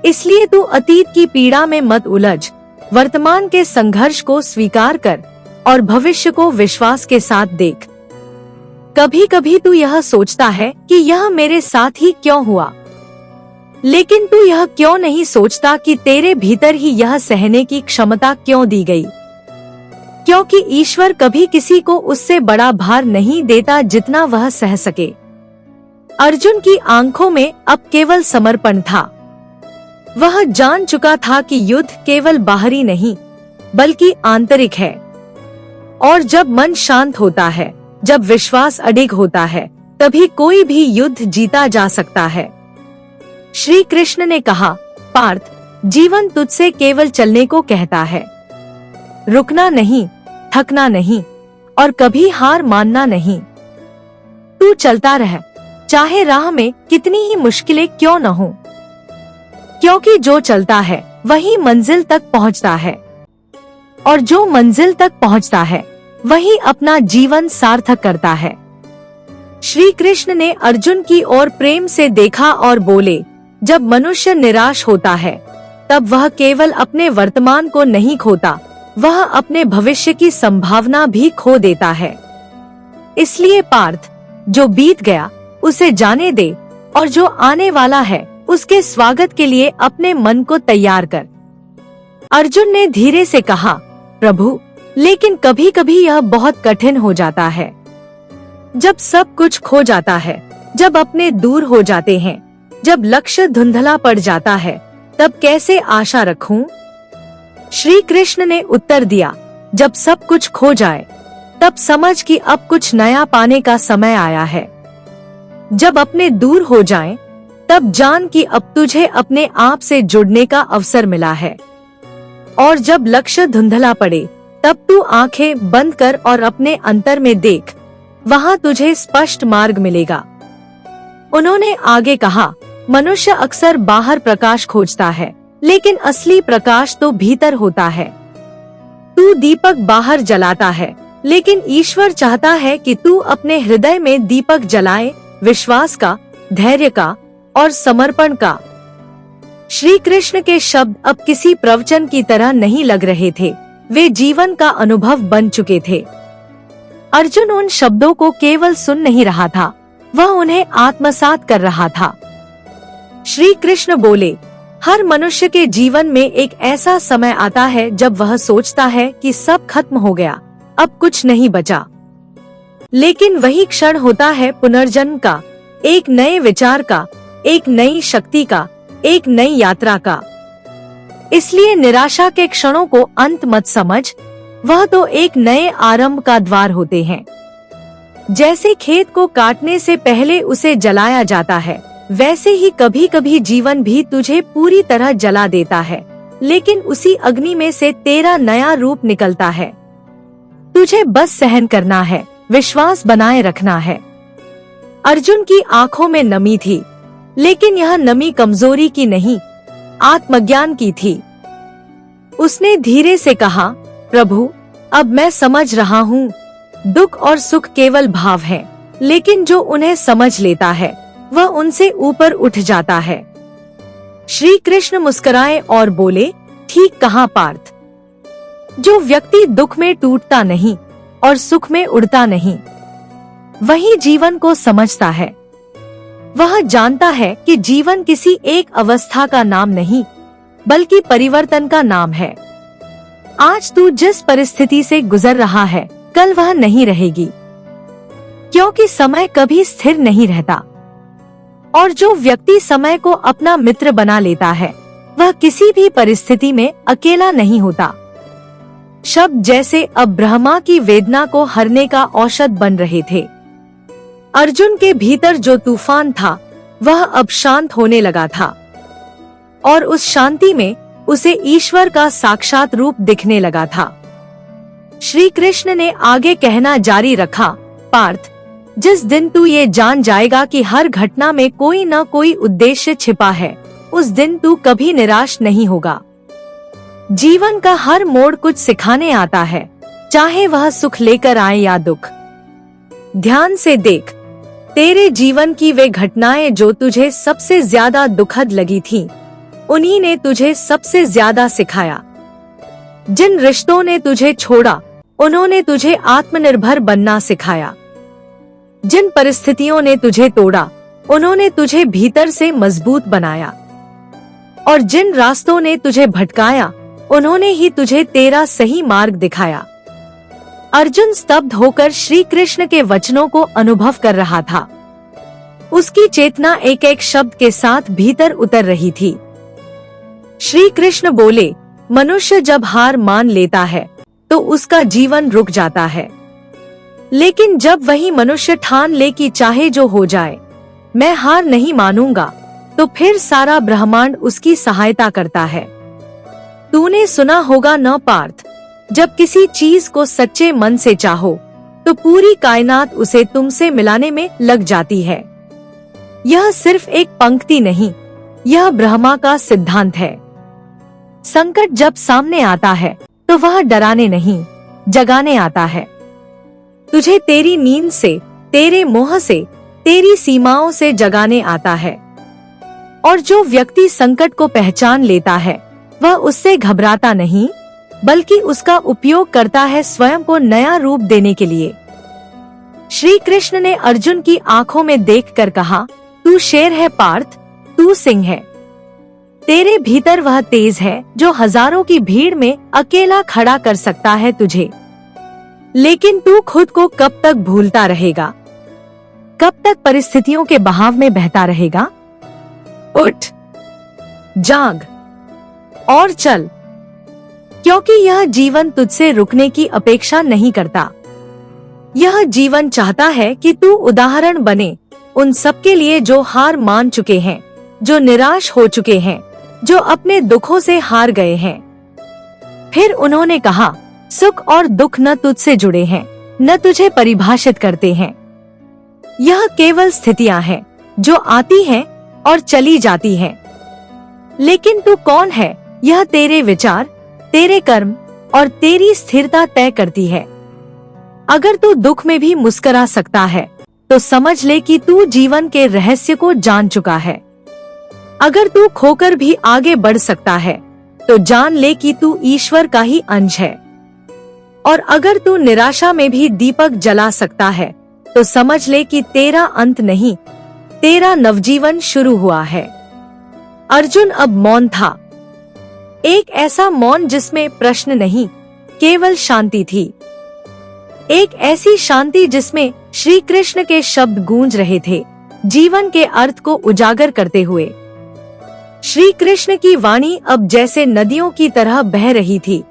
इसलिए तू अतीत की पीड़ा में मत उलझ, वर्तमान के संघर्ष को स्वीकार कर और भविष्य को विश्वास के साथ देख। कभी कभी तू यह सोचता है कि यह मेरे साथ ही क्यों हुआ, लेकिन तू यह क्यों नहीं सोचता कि तेरे भीतर ही यह सहने की क्षमता क्यों दी गई? क्योंकि ईश्वर कभी किसी को उससे बड़ा भार नहीं देता जितना वह सह सके। अर्जुन की आंखों में अब केवल समर्पण था। वह जान चुका था कि युद्ध केवल बाहरी नहीं बल्कि आंतरिक है, और जब मन शांत होता है, जब विश्वास अडिग होता है, तभी कोई भी युद्ध जीता जा सकता है। श्री कृष्ण ने कहा, पार्थ, जीवन तुझसे केवल चलने को कहता है, रुकना नहीं, थकना नहीं और कभी हार मानना नहीं। तू चलता रह, चाहे राह में कितनी ही मुश्किलें क्यों न हो, क्योंकि जो चलता है वही मंजिल तक पहुंचता है, और जो मंजिल तक पहुंचता है वही अपना जीवन सार्थक करता है। श्री कृष्ण ने अर्जुन की ओर प्रेम से देखा और बोले, जब मनुष्य निराश होता है तब वह केवल अपने वर्तमान को नहीं खोता, वह अपने भविष्य की संभावना भी खो देता है। इसलिए पार्थ, जो बीत गया उसे जाने दे और जो आने वाला है उसके स्वागत के लिए अपने मन को तैयार कर। अर्जुन ने धीरे से कहा, प्रभु, लेकिन कभी कभी यह बहुत कठिन हो जाता है। जब सब कुछ खो जाता है, जब अपने दूर हो जाते हैं, जब लक्ष्य धुंधला पड़ जाता है, तब कैसे आशा रखूं? श्री कृष्ण ने उत्तर दिया, जब सब कुछ खो जाए तब समझ कि अब कुछ नया पाने का समय आया है। जब अपने दूर हो जाएं, तब जान कि अब तुझे अपने आप से जुड़ने का अवसर मिला है। और जब लक्ष्य धुंधला पड़े तब तू आंखें बंद कर और अपने अंतर में देख, वहाँ तुझे स्पष्ट मार्ग मिलेगा। उन्होंने आगे कहा, मनुष्य अक्सर बाहर प्रकाश खोजता है, लेकिन असली प्रकाश तो भीतर होता है। तू दीपक बाहर जलाता है, लेकिन ईश्वर चाहता है कि तू अपने हृदय में दीपक जलाए, विश्वास का, धैर्य का और समर्पण का। श्री कृष्ण के शब्द अब किसी प्रवचन की तरह नहीं लग रहे थे, वे जीवन का अनुभव बन चुके थे। अर्जुन उन शब्दों को केवल सुन नहीं रहा था, वह उन्हें आत्मसात कर रहा था। श्री कृष्ण बोले, हर मनुष्य के जीवन में एक ऐसा समय आता है जब वह सोचता है कि सब खत्म हो गया, अब कुछ नहीं बचा। लेकिन वही क्षण होता है पुनर्जन्म का, एक नए विचार का, एक नई शक्ति का, एक नई यात्रा का। इसलिए निराशा के क्षणों को अंत मत समझ, वह तो एक नए आरंभ का द्वार होते हैं। जैसे खेत को काटने से पहले उसे जलाया जाता है, वैसे ही कभी कभी जीवन भी तुझे पूरी तरह जला देता है, लेकिन उसी अग्नि में से तेरा नया रूप निकलता है। तुझे बस सहन करना है, विश्वास बनाए रखना है। अर्जुन की आंखों में नमी थी, लेकिन यह नमी कमजोरी की नहीं, आत्मज्ञान की थी। उसने धीरे से कहा, प्रभु, अब मैं समझ रहा हूँ, दुख और सुख केवल भाव हैं, लेकिन जो उन्हें समझ लेता है वह उनसे ऊपर उठ जाता है। श्री कृष्ण मुस्कुराए और बोले, ठीक कहा पार्थ। जो व्यक्ति दुख में टूटता नहीं और सुख में उड़ता नहीं, वही जीवन को समझता है। वह जानता है कि जीवन किसी एक अवस्था का नाम नहीं, बल्कि परिवर्तन का नाम है। आज तू जिस परिस्थिति से गुजर रहा है, कल वह नहीं रहेगी। क्योंकि समय कभी स्थिर नहीं रहता और जो व्यक्ति समय को अपना मित्र बना लेता है वह किसी भी परिस्थिति में अकेला नहीं होता। शब्द जैसे अब ब्रह्मा की वेदना को हरने का औषध बन रहे थे। अर्जुन के भीतर जो तूफान था वह अब शांत होने लगा था और उस शांति में उसे ईश्वर का साक्षात रूप दिखने लगा था। श्री कृष्ण ने आगे कहना जारी रखा, पार्थ, जिस दिन तू ये जान जाएगा कि हर घटना में कोई न कोई उद्देश्य छिपा है, उस दिन तू कभी निराश नहीं होगा। जीवन का हर मोड़ कुछ सिखाने आता है, चाहे वह सुख लेकर आए या दुख। ध्यान से देख, तेरे जीवन की वे घटनाएं जो तुझे सबसे ज्यादा दुखद लगी थीं, उन्हीं ने तुझे सबसे ज्यादा सिखाया। जिन रिश्तों ने तुझे छोड़ा, उन्होंने तुझे आत्मनिर्भर बनना सिखाया। जिन परिस्थितियों ने तुझे तोड़ा, उन्होंने तुझे भीतर से मजबूत बनाया। और जिन रास्तों ने तुझे भटकाया, उन्होंने ही तुझे तेरा सही मार्ग दिखाया। अर्जुन स्तब्ध होकर श्री कृष्ण के वचनों को अनुभव कर रहा था। उसकी चेतना एक एक शब्द के साथ भीतर उतर रही थी। श्री कृष्ण बोले, मनुष्य जब हार मान लेता है तो उसका जीवन रुक जाता है, लेकिन जब वही मनुष्य ठान ले कि चाहे जो हो जाए मैं हार नहीं मानूंगा, तो फिर सारा ब्रह्मांड उसकी सहायता करता है। तूने सुना होगा न पार्थ, जब किसी चीज को सच्चे मन से चाहो तो पूरी कायनात उसे तुमसे मिलाने में लग जाती है। यह सिर्फ एक पंक्ति नहीं, यह ब्रह्मा का सिद्धांत है। संकट जब सामने आता है तो वह डराने नहीं, जगाने आता है। तुझे तेरी नींद से, तेरे मोह से, तेरी सीमाओं से जगाने आता है। और जो व्यक्ति संकट को पहचान लेता है वह उससे घबराता नहीं, बल्कि उसका उपयोग करता है स्वयं को नया रूप देने के लिए। श्री कृष्ण ने अर्जुन की आंखों में देखकर कहा, तू शेर है पार्थ, तू सिंह है। तेरे भीतर वह तेज है जो हजारों की भीड़ में अकेला खड़ा कर सकता है तुझे। लेकिन तू खुद को कब तक भूलता रहेगा? कब तक परिस्थितियों के बहाव में बहता रहेगा? उठ, जाग और चल, क्योंकि यह जीवन तुझसे रुकने की अपेक्षा नहीं करता। यह जीवन चाहता है कि तू उदाहरण बने उन सबके लिए जो हार मान चुके हैं, जो निराश हो चुके हैं, जो अपने दुखों से हार गए हैं। फिर उन्होंने कहा, सुख और दुख न तुझसे जुड़े हैं, न तुझे परिभाषित करते हैं। यह केवल स्थितियां हैं जो आती हैं और चली जाती हैं। लेकिन तू कौन है, यह तेरे विचार, तेरे कर्म और तेरी स्थिरता तय करती है। अगर तू दुख में भी मुस्कुरा सकता है तो समझ ले कि तू जीवन के रहस्य को जान चुका है। अगर तू खोकर भी आगे बढ़ सकता है तो जान ले कि तू ईश्वर का ही अंश है। और अगर तू निराशा में भी दीपक जला सकता है तो समझ ले कि तेरा अंत नहीं, तेरा नवजीवन शुरू हुआ है। अर्जुन अब मौन था, एक ऐसा मौन जिसमें प्रश्न नहीं, केवल शांति थी। एक ऐसी शांति जिसमें श्री कृष्ण के शब्द गूंज रहे थे, जीवन के अर्थ को उजागर करते हुए। श्री कृष्ण की वाणी अब जैसे नदियों की तरह बह रही थी,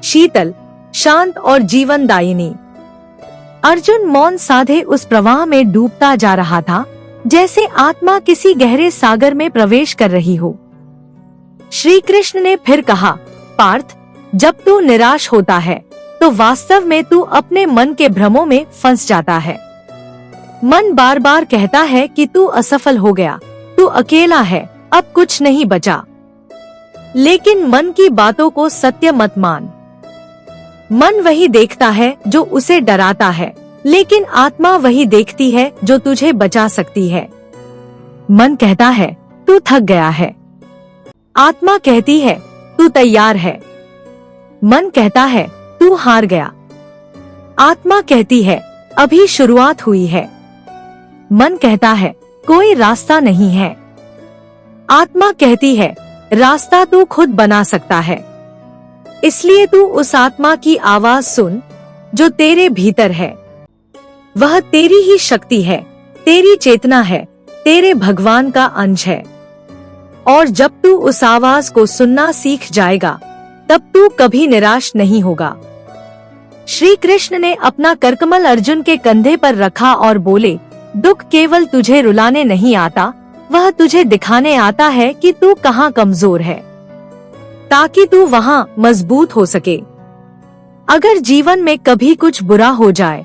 शीतल, शांत और जीवनदायिनी। अर्जुन मौन साधे उस प्रवाह में डूबता जा रहा था, जैसे आत्मा किसी गहरे सागर में प्रवेश कर रही हो। श्री कृष्ण ने फिर कहा, पार्थ, जब तू निराश होता है तो वास्तव में तू अपने मन के भ्रमों में फंस जाता है। मन बार बार कहता है कि तू असफल हो गया, तू अकेला है, अब कुछ नहीं बचा। लेकिन मन की बातों को सत्य मत मान। मन वही देखता है जो उसे डराता है, लेकिन आत्मा वही देखती है जो तुझे बचा सकती है। मन कहता है तू थक गया है, आत्मा कहती है तू तैयार है। मन कहता है तू हार गया, आत्मा कहती है अभी शुरुआत हुई है। मन कहता है कोई रास्ता नहीं है, आत्मा कहती है रास्ता तू खुद बना सकता है। इसलिए तू उस आत्मा की आवाज सुन जो तेरे भीतर है। वह तेरी ही शक्ति है, तेरी चेतना है, तेरे भगवान का अंश है। और जब तू उस आवाज को सुनना सीख जाएगा, तब तू कभी निराश नहीं होगा। श्री कृष्ण ने अपना करकमल अर्जुन के कंधे पर रखा और बोले, दुख केवल तुझे रुलाने नहीं आता, वह तुझे दिखाने आता है कि तू कहाँ कमजोर है, ताकि तू वहाँ मजबूत हो सके। अगर जीवन में कभी कुछ बुरा हो जाए,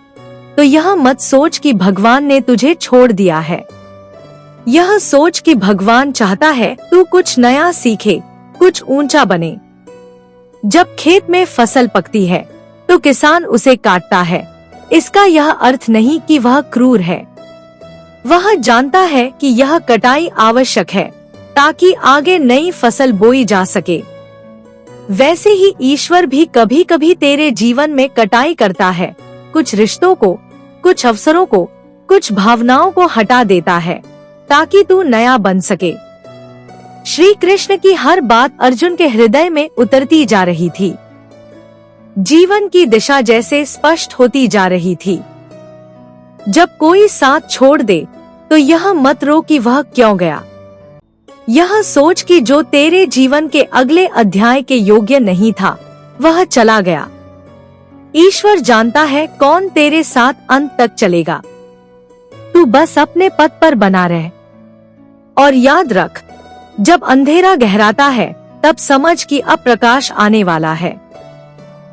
तो यह मत सोच कि भगवान ने तुझे छोड़ दिया है। यह सोच कि भगवान चाहता है तू कुछ नया सीखे, कुछ ऊंचा बने। जब खेत में फसल पकती है, तो किसान उसे काटता है। इसका यह अर्थ नहीं कि वह क्रूर है। वह जानता है कि यह कटाई आवश्यक है, ताकि आगे नई फसल बोई जा सके। वैसे ही ईश्वर भी कभी कभी तेरे जीवन में कटाई करता है। कुछ रिश्तों को, कुछ अवसरों को, कुछ भावनाओं को हटा देता है, ताकि तू नया बन सके। श्री कृष्ण की हर बात अर्जुन के हृदय में उतरती जा रही थी। जीवन की दिशा जैसे स्पष्ट होती जा रही थी। जब कोई साथ छोड़ दे, तो यह मत रो कि वह क्यों गया। यह सोच कि जो तेरे जीवन के अगले अध्याय के योग्य नहीं था, वह चला गया। ईश्वर जानता है कौन तेरे साथ अंत तक चलेगा। तू बस अपने पथ पर बना रह। और याद रख, जब अंधेरा गहराता है, तब समझ कि अब प्रकाश आने वाला है।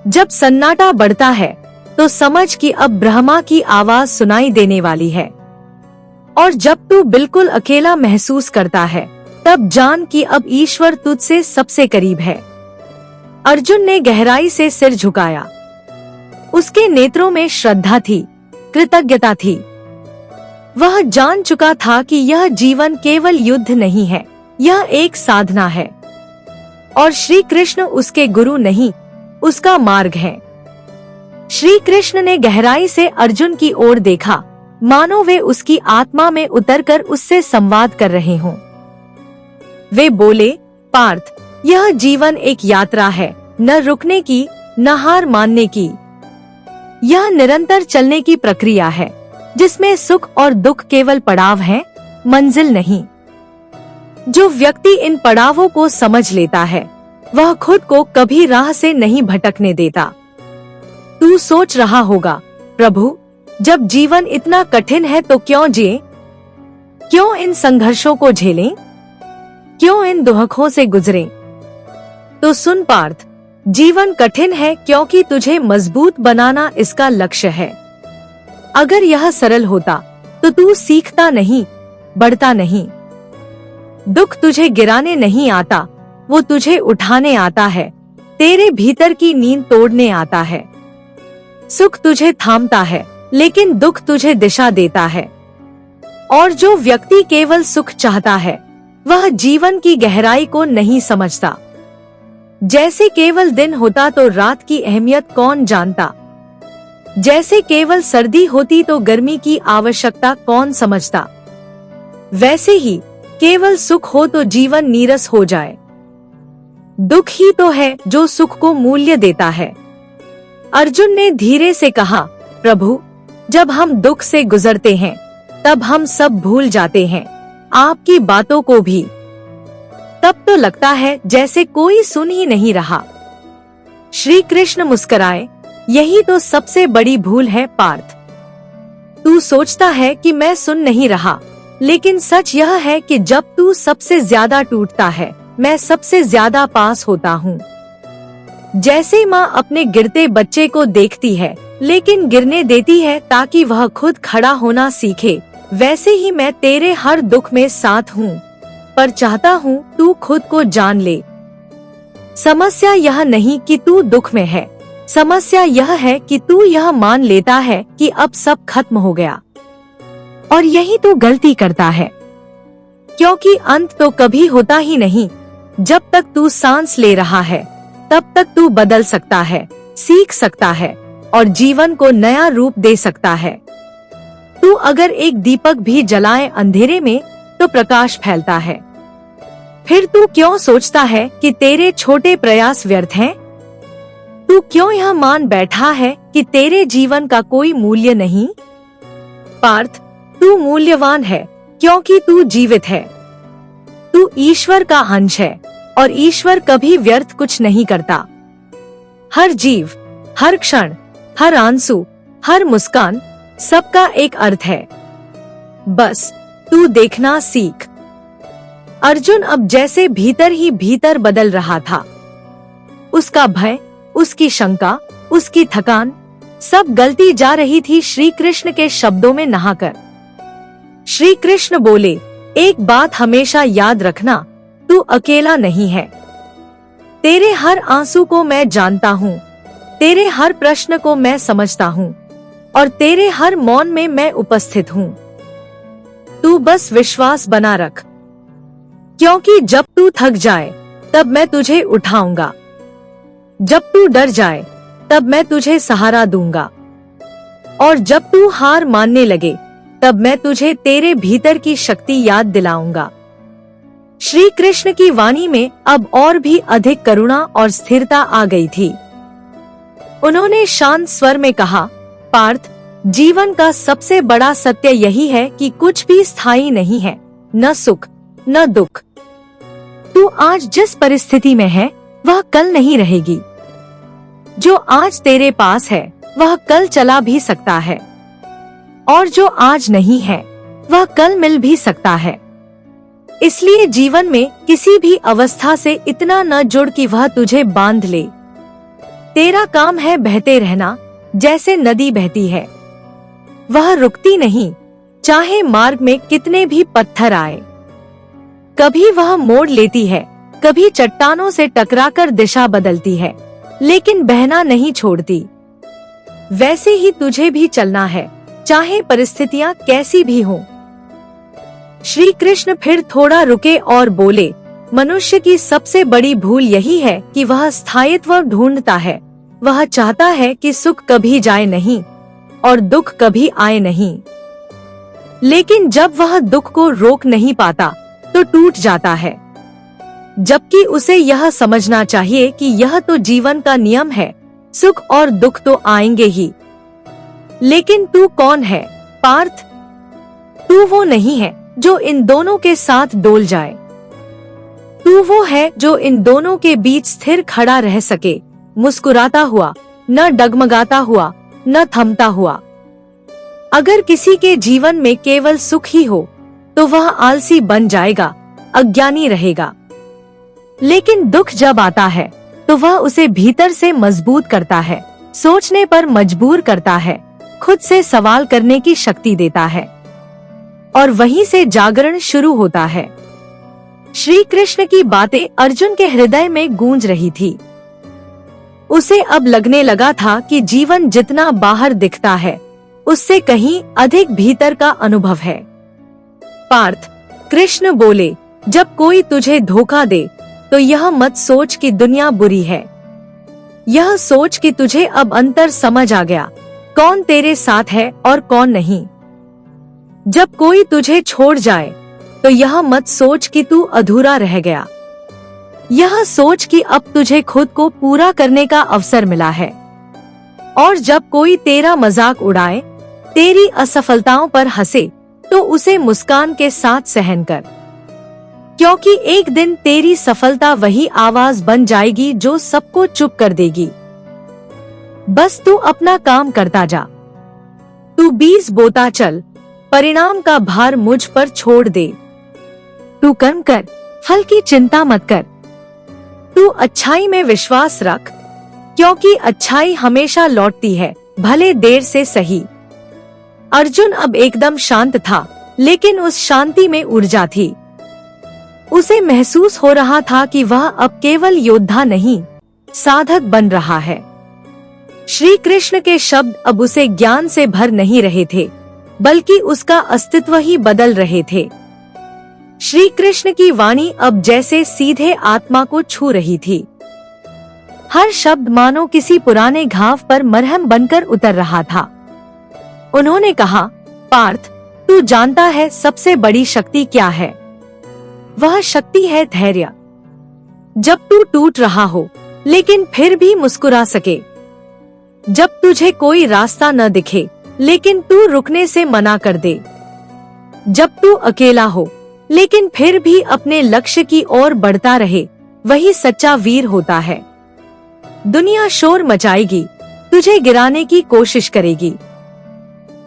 जब सन्नाटा बढ़ता है, तो समझ कि अब ब्रह्मा की आवाज सुनाई देने वाली है। और जब तू बिल्कुल अकेला महसूस करता है, तब जान कि अब ईश्वर तुझसे सबसे करीब है। अर्जुन ने गहराई से सिर झुकाया। उसके नेत्रों में श्रद्धा थी, कृतज्ञता थी। वह जान चुका था कि यह जीवन केवल युद्ध नहीं है, यह एक साधना है। और श्री कृष्ण उसके गुरु नहीं, उसका मार्ग है। श्री कृष्ण ने गहराई से अर्जुन की ओर देखा, मानो वे उसकी आत्मा में उतरकर उससे संवाद कर रहे हों। वे बोले, पार्थ, यह जीवन एक यात्रा है, न रुकने की, न हार मानने की। यह निरंतर चलने की प्रक्रिया है, जिसमें सुख और दुख केवल पड़ाव हैं, मंजिल नहीं। जो व्यक्ति इन पड़ावों को समझ लेता है, वह खुद को कभी राह से नहीं भटकने देता। तू सोच रहा होगा, प्रभु, जब जीवन इतना कठिन है तो क्यों जिए? क्यों इन संघर्षों को झेलें? क्यों इन दुखों से गुजरें? तो सुन पार्थ, जीवन कठिन है क्योंकि तुझे मजबूत बनाना इसका लक्ष्य है। अगर यह सरल होता, तो तू सीखता नहीं, बढ़ता नहीं। दुख तुझे गिराने नहीं आता, वो तुझे उठाने आता है, तेरे भीतर की नींद तोड़ने आता है। सुख तुझे थामता है, लेकिन दुख तुझे दिशा देता है। और जो व्यक्ति केवल सुख चाहता है, वह जीवन की गहराई को नहीं समझता। जैसे केवल दिन होता तो रात की अहमियत कौन जानता? जैसे केवल सर्दी होती तो गर्मी की आवश्यकता कौन समझता? वैसे ही केवल सुख हो तो जीवन नीरस हो जाए। दुख ही तो है जो सुख को मूल्य देता है। अर्जुन ने धीरे से कहा, प्रभु, जब हम दुख से गुजरते हैं, तब हम सब भूल जाते हैं, आपकी बातों को भी। तब तो लगता है जैसे कोई सुन ही नहीं रहा। श्री कृष्ण मुस्कुराए, यही तो सबसे बड़ी भूल है पार्थ। तू सोचता है कि मैं सुन नहीं रहा, लेकिन सच यह है कि जब तू सबसे ज्यादा टूटता है, मैं सबसे ज्यादा पास होता हूँ। जैसे माँ अपने गिरते बच्चे को देखती है, लेकिन गिरने देती है ताकि वह खुद खड़ा होना सीखे, वैसे ही मैं तेरे हर दुख में साथ हूँ, पर चाहता हूँ तू खुद को जान ले। समस्या यह नहीं कि तू दुख में है, समस्या यह है कि तू यह मान लेता है कि अब सब खत्म हो गया। और यही तू गलती करता है, क्योंकि अंत तो कभी होता ही नहीं। जब तक तू सांस ले रहा है, तब तक तू बदल सकता है, सीख सकता है और जीवन को नया रूप दे सकता है। तू अगर एक दीपक भी जलाए अंधेरे में, तो प्रकाश फैलता है। फिर तू क्यों सोचता है कि तेरे छोटे प्रयास व्यर्थ हैं? तू क्यों यह मान बैठा है कि तेरे जीवन का कोई मूल्य नहीं? पार्थ, तू मूल्यवान है क्योंकि तू जीवित है। तू ईश्वर का अंश है और ईश्वर कभी व्यर्थ कुछ नहीं करता। हर जीव, हर क्षण, हर आंसू, हर मुस्कान, सबका एक अर्थ है। बस तू देखना सीख। अर्जुन अब जैसे भीतर ही भीतर बदल रहा था। उसका भय, उसकी शंका, उसकी थकान, सब गलती जा रही थी श्री कृष्ण के शब्दों में नहाकर। श्री कृष्ण बोले, एक बात हमेशा याद रखना, तू अकेला नहीं है। तेरे हर आंसू को मैं जानता हूँ, तेरे हर प्रश्न को मैं समझता हूँ और तेरे हर मौन में मैं उपस्थित हूँ। तू बस विश्वास बना रख, क्योंकि जब तू थक जाए तब मैं तुझे उठाऊंगा। जब तू डर जाए तब मैं तुझे सहारा दूंगा और जब तू हार मानने लगे तब मैं तुझे तेरे भीतर की शक्ति याद दिलाऊंगा। श्री कृष्ण की वाणी में अब और भी अधिक करुणा और स्थिरता आ गई थी। उन्होंने शांत स्वर में कहा, पार्थ, जीवन का सबसे बड़ा सत्य यही है कि कुछ भी स्थायी नहीं है, न सुख न दुख। तू आज जिस परिस्थिति में है वह कल नहीं रहेगी। जो आज तेरे पास है वह कल चला भी सकता है और जो आज नहीं है वह कल मिल भी सकता है। इसलिए जीवन में किसी भी अवस्था से इतना न जुड़ कि वह तुझे बांध ले। तेरा काम है बहते रहना, जैसे नदी बहती है। वह रुकती नहीं, चाहे मार्ग में कितने भी पत्थर आए। कभी वह मोड़ लेती है, कभी चट्टानों से टकराकर दिशा बदलती है, लेकिन बहना नहीं छोड़ती। वैसे ही तुझे भी चलना है, चाहे परिस्थितियां कैसी भी हों। श्री कृष्ण फिर थोड़ा रुके और बोले, मनुष्य की सबसे बड़ी भूल यही है कि वह स्थायित्व ढूंढता है। वह चाहता है कि सुख कभी जाए नहीं और दुख कभी आए नहीं, लेकिन जब वह दुख को रोक नहीं पाता तो टूट जाता है। जबकि उसे यह समझना चाहिए कि यह तो जीवन का नियम है, सुख और दुख तो आएंगे ही। लेकिन तू कौन है पार्थ? तू वो नहीं है जो इन दोनों के साथ डोल जाए। तू वो है जो इन दोनों के बीच स्थिर खड़ा रह सके, मुस्कुराता हुआ, न डगमगाता हुआ, न थमता हुआ। अगर किसी के जीवन में केवल सुख ही हो तो वह आलसी बन जाएगा, अज्ञानी रहेगा। लेकिन दुख जब आता है तो वह उसे भीतर से मजबूत करता है, सोचने पर मजबूर करता है, खुद से सवाल करने की शक्ति देता है और वहीं से जागरण शुरू होता है। श्री कृष्ण की बातें अर्जुन के हृदय में गूंज रही थी। उसे अब लगने लगा था कि जीवन जितना बाहर दिखता है उससे कहीं अधिक भीतर का अनुभव है। पार्थ, कृष्ण बोले, जब कोई तुझे धोखा दे तो यह मत सोच कि दुनिया बुरी है। यह सोच कि तुझे अब अंतर समझ आ गया, कौन तेरे साथ है और कौन नहीं। जब कोई तुझे छोड़ जाए तो यह मत सोच कि तू अधूरा रह गया। यह सोच कि अब तुझे खुद को पूरा करने का अवसर मिला है। और जब कोई तेरा मजाक उड़ाए, तेरी असफलताओं पर हंसे, तो उसे मुस्कान के साथ सहन कर, क्योंकि एक दिन तेरी सफलता वही आवाज बन जाएगी जो सबको चुप कर देगी। बस तू अपना काम करता जा। तू बीज बोता चल, परिणाम का भार मुझ पर छोड़ दे। तू कर्म कर, फल की चिंता मत कर। तू अच्छाई में विश्वास रख, क्योंकि अच्छाई हमेशा लौटती है, भले देर से सही। अर्जुन अब एकदम शांत था, लेकिन उस शांति में ऊर्जा थी। उसे महसूस हो रहा था कि वह अब केवल योद्धा नहीं, साधक बन रहा है। श्री कृष्ण के शब्द अब उसे ज्ञान से भर नहीं रहे थे, बल्कि उसका अस्तित्व ही बदल रहे थे। श्री कृष्ण की वाणी अब जैसे सीधे आत्मा को छू रही थी। हर शब्द मानो किसी पुराने घाव पर मरहम बनकर उतर रहा था। उन्होंने कहा, पार्थ, तू जानता है सबसे बड़ी शक्ति क्या है? वह शक्ति है धैर्य। जब तू टूट रहा हो लेकिन फिर भी मुस्कुरा सके, जब तुझे कोई रास्ता न दिखे लेकिन तू रुकने से मना कर दे। जब तू अकेला हो लेकिन फिर भी अपने लक्ष्य की ओर बढ़ता रहे, वही सच्चा वीर होता है। दुनिया शोर मचाएगी, तुझे गिराने की कोशिश करेगी।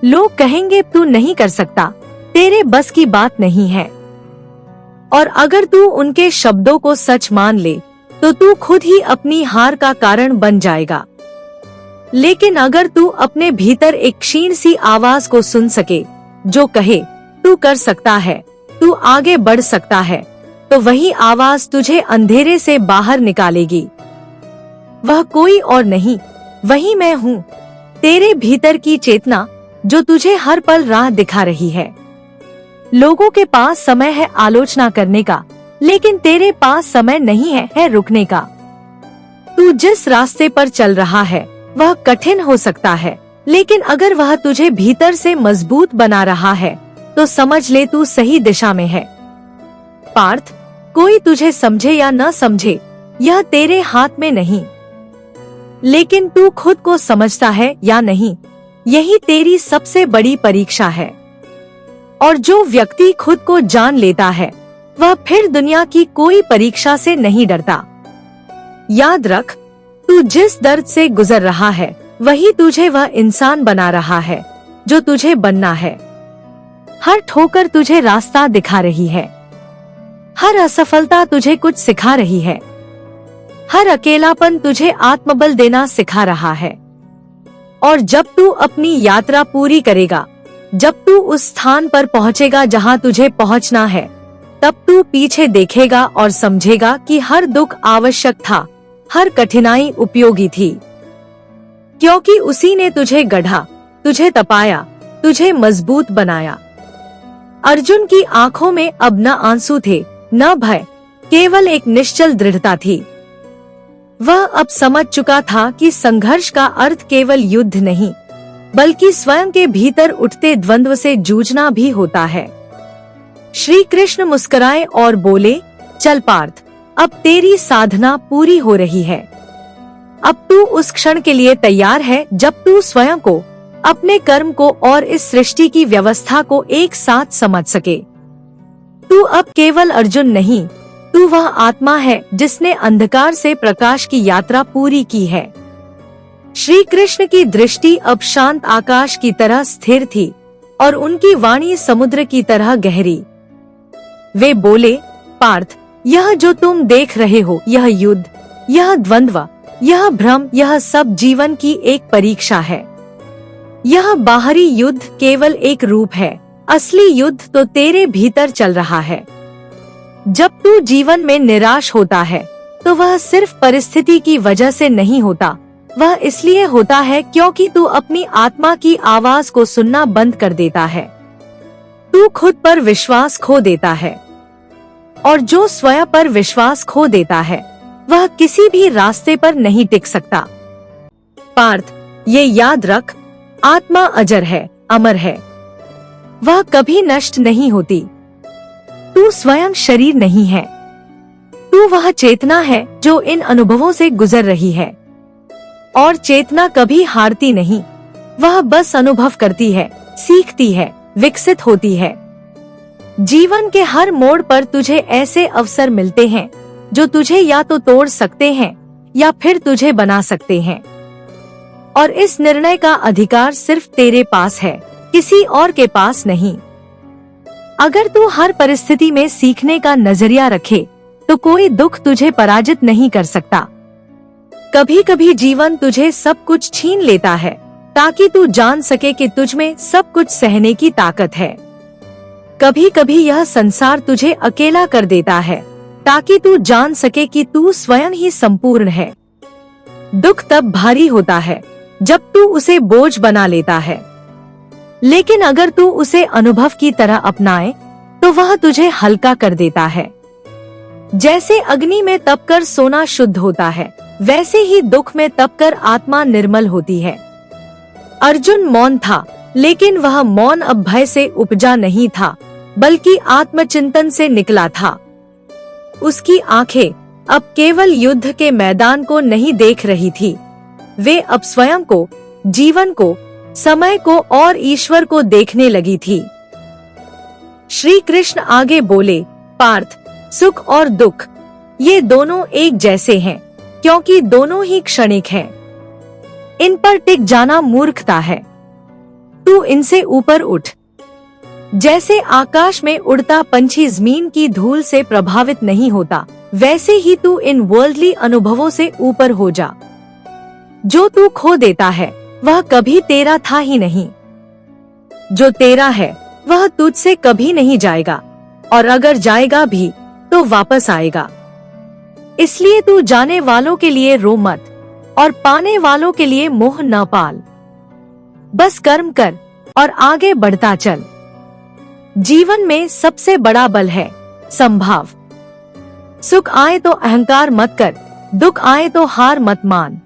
लोग कहेंगे तू नहीं कर सकता, तेरे बस की बात नहीं है। और अगर तू उनके शब्दों को सच मान ले तो तू खुद ही अपनी हार का कारण बन जाएगा। लेकिन अगर तू अपने भीतर एक क्षीण सी आवाज को सुन सके जो कहे तू कर सकता है, तू आगे बढ़ सकता है, तो वही आवाज तुझे अंधेरे से बाहर निकालेगी। वह कोई और नहीं, वही मैं हूँ, तेरे भीतर की चेतना जो तुझे हर पल राह दिखा रही है। लोगों के पास समय है आलोचना करने का, लेकिन तेरे पास समय नहीं है रुकने का। तू जिस रास्ते पर चल रहा है वह कठिन हो सकता है, लेकिन अगर वह तुझे भीतर से मजबूत बना रहा है तो समझ ले तू सही दिशा में है। पार्थ, कोई तुझे समझे या न समझे यह तेरे हाथ में नहीं, लेकिन तू खुद को समझता है या नहीं, यही तेरी सबसे बड़ी परीक्षा है। और जो व्यक्ति खुद को जान लेता है वह फिर दुनिया की कोई परीक्षा से नहीं डरता। याद रख, तू जिस दर्द से गुजर रहा है वही तुझे वह इंसान बना रहा है जो तुझे बनना है। हर ठोकर तुझे रास्ता दिखा रही है, हर असफलता तुझे कुछ सिखा रही है, हर अकेलापन तुझे आत्मबल देना सिखा रहा है। और जब तू अपनी यात्रा पूरी करेगा, जब तू उस स्थान पर पहुंचेगा जहां तुझे पहुंचना है, तब तू पीछे देखेगा और समझेगा कि हर दुख आवश्यक था, हर कठिनाई उपयोगी थी, क्योंकि उसी ने तुझे गढ़ा, तुझे तपाया, तुझे मजबूत बनाया। अर्जुन की आंखों में अब न आंसू थे, न भय, केवल एक निश्चल दृढ़ता थी। वह अब समझ चुका था कि संघर्ष का अर्थ केवल युद्ध नहीं, बल्कि स्वयं के भीतर उठते द्वंद्व से जूझना भी होता है। श्री कृष्ण मुस्कुराए और बोले, चल पार्थ, अब तेरी साधना पूरी हो रही है। अब तू उस क्षण के लिए तैयार है जब तू स्वयं को, अपने कर्म को और इस सृष्टि की व्यवस्था को एक साथ समझ सके। तू अब केवल अर्जुन नहीं, तू वह आत्मा है जिसने अंधकार से प्रकाश की यात्रा पूरी की है। श्री कृष्ण की दृष्टि अब शांत आकाश की तरह स्थिर थी और उनकी वाणी समुद्र की तरह गहरी। वे बोले, पार्थ, यह जो तुम देख रहे हो, यह युद्ध, यह द्वंद्व, यह भ्रम, यह सब जीवन की एक परीक्षा है। यह बाहरी युद्ध केवल एक रूप है, असली युद्ध तो तेरे भीतर चल रहा है। जब तू जीवन में निराश होता है तो वह सिर्फ परिस्थिति की वजह से नहीं होता, वह इसलिए होता है क्योंकि तू अपनी आत्मा की आवाज को सुनना बंद कर देता है। तू खुद पर विश्वास खो देता है, और जो स्वयं पर विश्वास खो देता है वह किसी भी रास्ते पर नहीं टिक सकता। पार्थ, ये याद रख, आत्मा अजर है, अमर है, वह कभी नष्ट नहीं होती। तू स्वयं शरीर नहीं है, तू वह चेतना है जो इन अनुभवों से गुजर रही है। और चेतना कभी हारती नहीं, वह बस अनुभव करती है, सीखती है, विकसित होती है। जीवन के हर मोड़ पर तुझे ऐसे अवसर मिलते हैं जो तुझे या तो तोड़ सकते हैं या फिर तुझे बना सकते हैं। और इस निर्णय का अधिकार सिर्फ तेरे पास है, किसी और के पास नहीं। अगर तू हर परिस्थिति में सीखने का नजरिया रखे तो कोई दुख तुझे पराजित नहीं कर सकता। कभी कभी जीवन तुझे सब कुछ छीन लेता है ताकि तू जान सके कि तुझ में सब कुछ सहने की ताकत है। कभी कभी यह संसार तुझे अकेला कर देता है ताकि तू जान सके कि तू स्वयं ही संपूर्ण है। दुख तब भारी होता है जब तू उसे बोझ बना लेता है, लेकिन अगर तू उसे अनुभव की तरह अपनाए तो वह तुझे हल्का कर देता है। जैसे अग्नि में तपकर सोना शुद्ध होता है, वैसे ही दुख में तपकर आत्मा निर्मल होती है। अर्जुन मौन था, लेकिन वह मौन अब भय से उपजा नहीं था, बल्कि आत्मचिंतन से निकला था। उसकी आंखें अब केवल युद्ध के मैदान को नहीं देख रही थी, वे अब स्वयं को, जीवन को समय को और ईश्वर को देखने लगी थी। श्री कृष्ण आगे बोले, पार्थ, सुख और दुख ये दोनों एक जैसे हैं, क्योंकि दोनों ही क्षणिक हैं। इन पर टिक जाना मूर्खता है। तू इनसे ऊपर उठ। जैसे आकाश में उड़ता पंछी जमीन की धूल से प्रभावित नहीं होता, वैसे ही तू इन वर्ल्डली अनुभवों से ऊपर हो जा। जो तू खो देता है वह कभी तेरा था ही नहीं। जो तेरा है वह तुझसे कभी नहीं जाएगा, और अगर जाएगा भी तो वापस आएगा। इसलिए तू जाने वालों के लिए रो मत और पाने वालों के लिए मोह न पाल। बस कर्म कर और आगे बढ़ता चल। जीवन में सबसे बड़ा बल है संभाव। सुख आए तो अहंकार मत कर, दुख आए तो हार मत मान,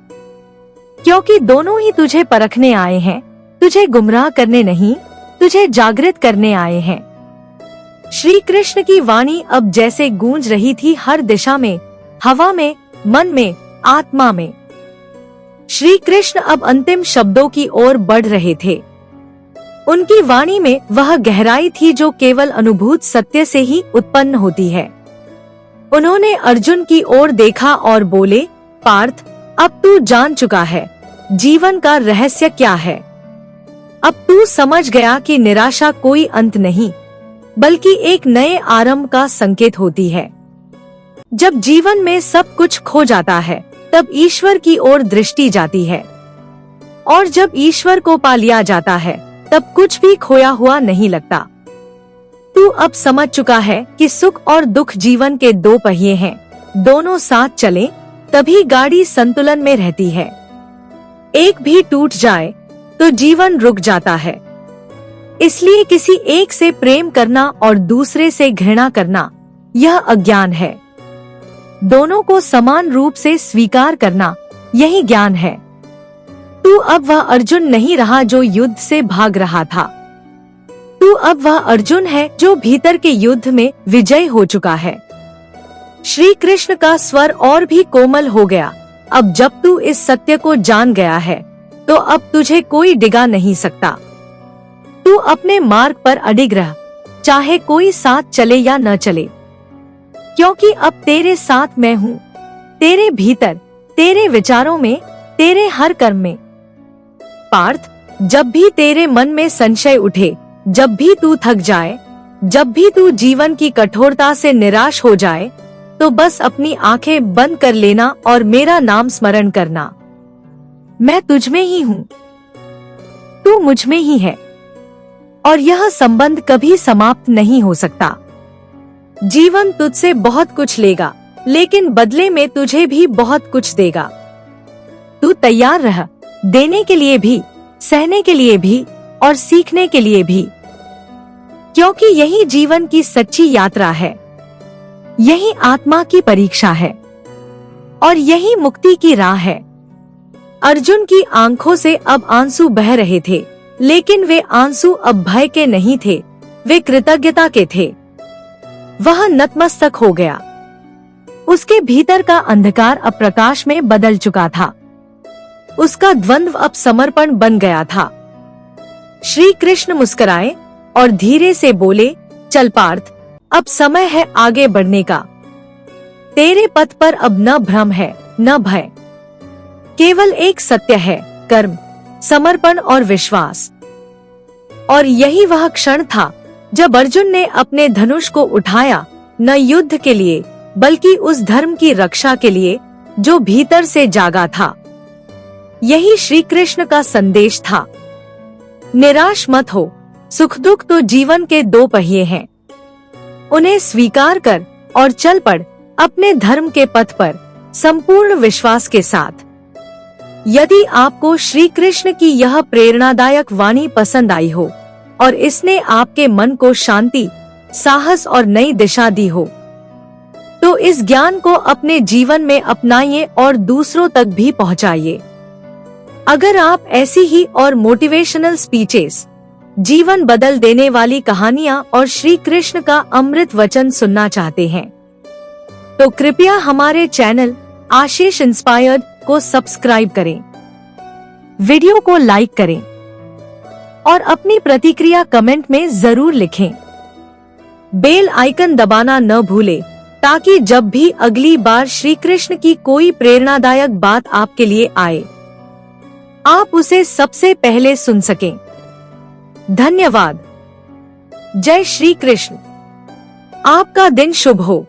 क्योंकि दोनों ही तुझे परखने आए हैं, तुझे गुमराह करने नहीं, तुझे जागृत करने आए हैं। श्री कृष्ण की वाणी अब जैसे गूंज रही थी हर दिशा में, हवा में, मन में, आत्मा में। श्री कृष्ण अब अंतिम शब्दों की ओर बढ़ रहे थे। उनकी वाणी में वह गहराई थी जो केवल अनुभूत सत्य से ही उत्पन्न होती है। उन्होंने अर्जुन की ओर देखा और बोले, पार्थ, अब तू जान चुका है जीवन का रहस्य क्या है। अब तू समझ गया कि निराशा कोई अंत नहीं, बल्कि एक नए आरंभ का संकेत होती है। जब जीवन में सब कुछ खो जाता है, तब ईश्वर की ओर दृष्टि जाती है, और जब ईश्वर को पा लिया जाता है, तब कुछ भी खोया हुआ नहीं लगता। तू अब समझ चुका है कि सुख और दुख जीवन के दो पहिए हैं, दोनों साथ चले तभी गाड़ी संतुलन में रहती है। एक भी टूट जाए तो जीवन रुक जाता है। इसलिए किसी एक से प्रेम करना और दूसरे से घृणा करना यह अज्ञान है। दोनों को समान रूप से स्वीकार करना यही ज्ञान है। तू अब वह अर्जुन नहीं रहा जो युद्ध से भाग रहा था। तू अब वह अर्जुन है जो भीतर के युद्ध में विजय हो चुका है। श्री कृष्ण का स्वर और भी कोमल हो गया। अब जब तू इस सत्य को जान गया है, तो अब तुझे कोई डिगा नहीं सकता। तू अपने मार्ग पर अडिग रह, चाहे कोई साथ चले या न चले, क्योंकि अब तेरे साथ मैं हूँ, तेरे भीतर, तेरे विचारों में, तेरे हर कर्म में। पार्थ, जब भी तेरे मन में संशय उठे, जब भी तू थक जाए, जब भी तू जीवन की कठोरता से निराश हो जाए, तो बस अपनी आंखें बंद कर लेना और मेरा नाम स्मरण करना। मैं तुझ में ही हूँ, तू मुझ में ही है, और यह संबंध कभी समाप्त नहीं हो सकता। जीवन तुझसे बहुत कुछ लेगा, लेकिन बदले में तुझे भी बहुत कुछ देगा। तू तैयार रह, देने के लिए भी, सहने के लिए भी और सीखने के लिए भी, क्योंकि यही जीवन की सच्ची यात्रा है, यही आत्मा की परीक्षा है, और यही मुक्ति की राह है। अर्जुन की आंखों से अब आंसू बह रहे थे, लेकिन वे आंसू अब भय के नहीं थे, वे कृतज्ञता के थे। वह नतमस्तक हो गया। उसके भीतर का अंधकार अब प्रकाश में बदल चुका था। उसका द्वंद्व अब समर्पण बन गया था। श्री कृष्ण मुस्कुराए और धीरे से बोले, चल पार्थ, अब समय है आगे बढ़ने का। तेरे पथ पर अब न भ्रम है, न भय, केवल एक सत्य है, कर्म, समर्पण और विश्वास। और यही वह क्षण था जब अर्जुन ने अपने धनुष को उठाया, न युद्ध के लिए, बल्कि उस धर्म की रक्षा के लिए जो भीतर से जागा था। यही श्री कृष्ण का संदेश था। निराश मत हो, सुख दुख तो जीवन के दो पहिए हैं, उन्हें स्वीकार कर और चल पड़ अपने धर्म के पथ पर संपूर्ण विश्वास के साथ। यदि आपको श्री कृष्ण की यह प्रेरणादायक वाणी पसंद आई हो और इसने आपके मन को शांति, साहस और नई दिशा दी हो, तो इस ज्ञान को अपने जीवन में अपनाइए और दूसरों तक भी पहुंचाइए। अगर आप ऐसी ही और मोटिवेशनल स्पीचेस, जीवन बदल देने वाली कहानियां और श्री कृष्ण का अमृत वचन सुनना चाहते हैं, तो कृपया हमारे चैनल आशीष इंस्पायर्ड को सब्सक्राइब करें, वीडियो को लाइक करें और अपनी प्रतिक्रिया कमेंट में जरूर लिखें। बेल आइकन दबाना न भूलें ताकि जब भी अगली बार श्री कृष्ण की कोई प्रेरणादायक बात आपके लिए आए, आप उसे सबसे पहले सुन सकें। धन्यवाद। जय श्री कृष्ण। आपका दिन शुभ हो।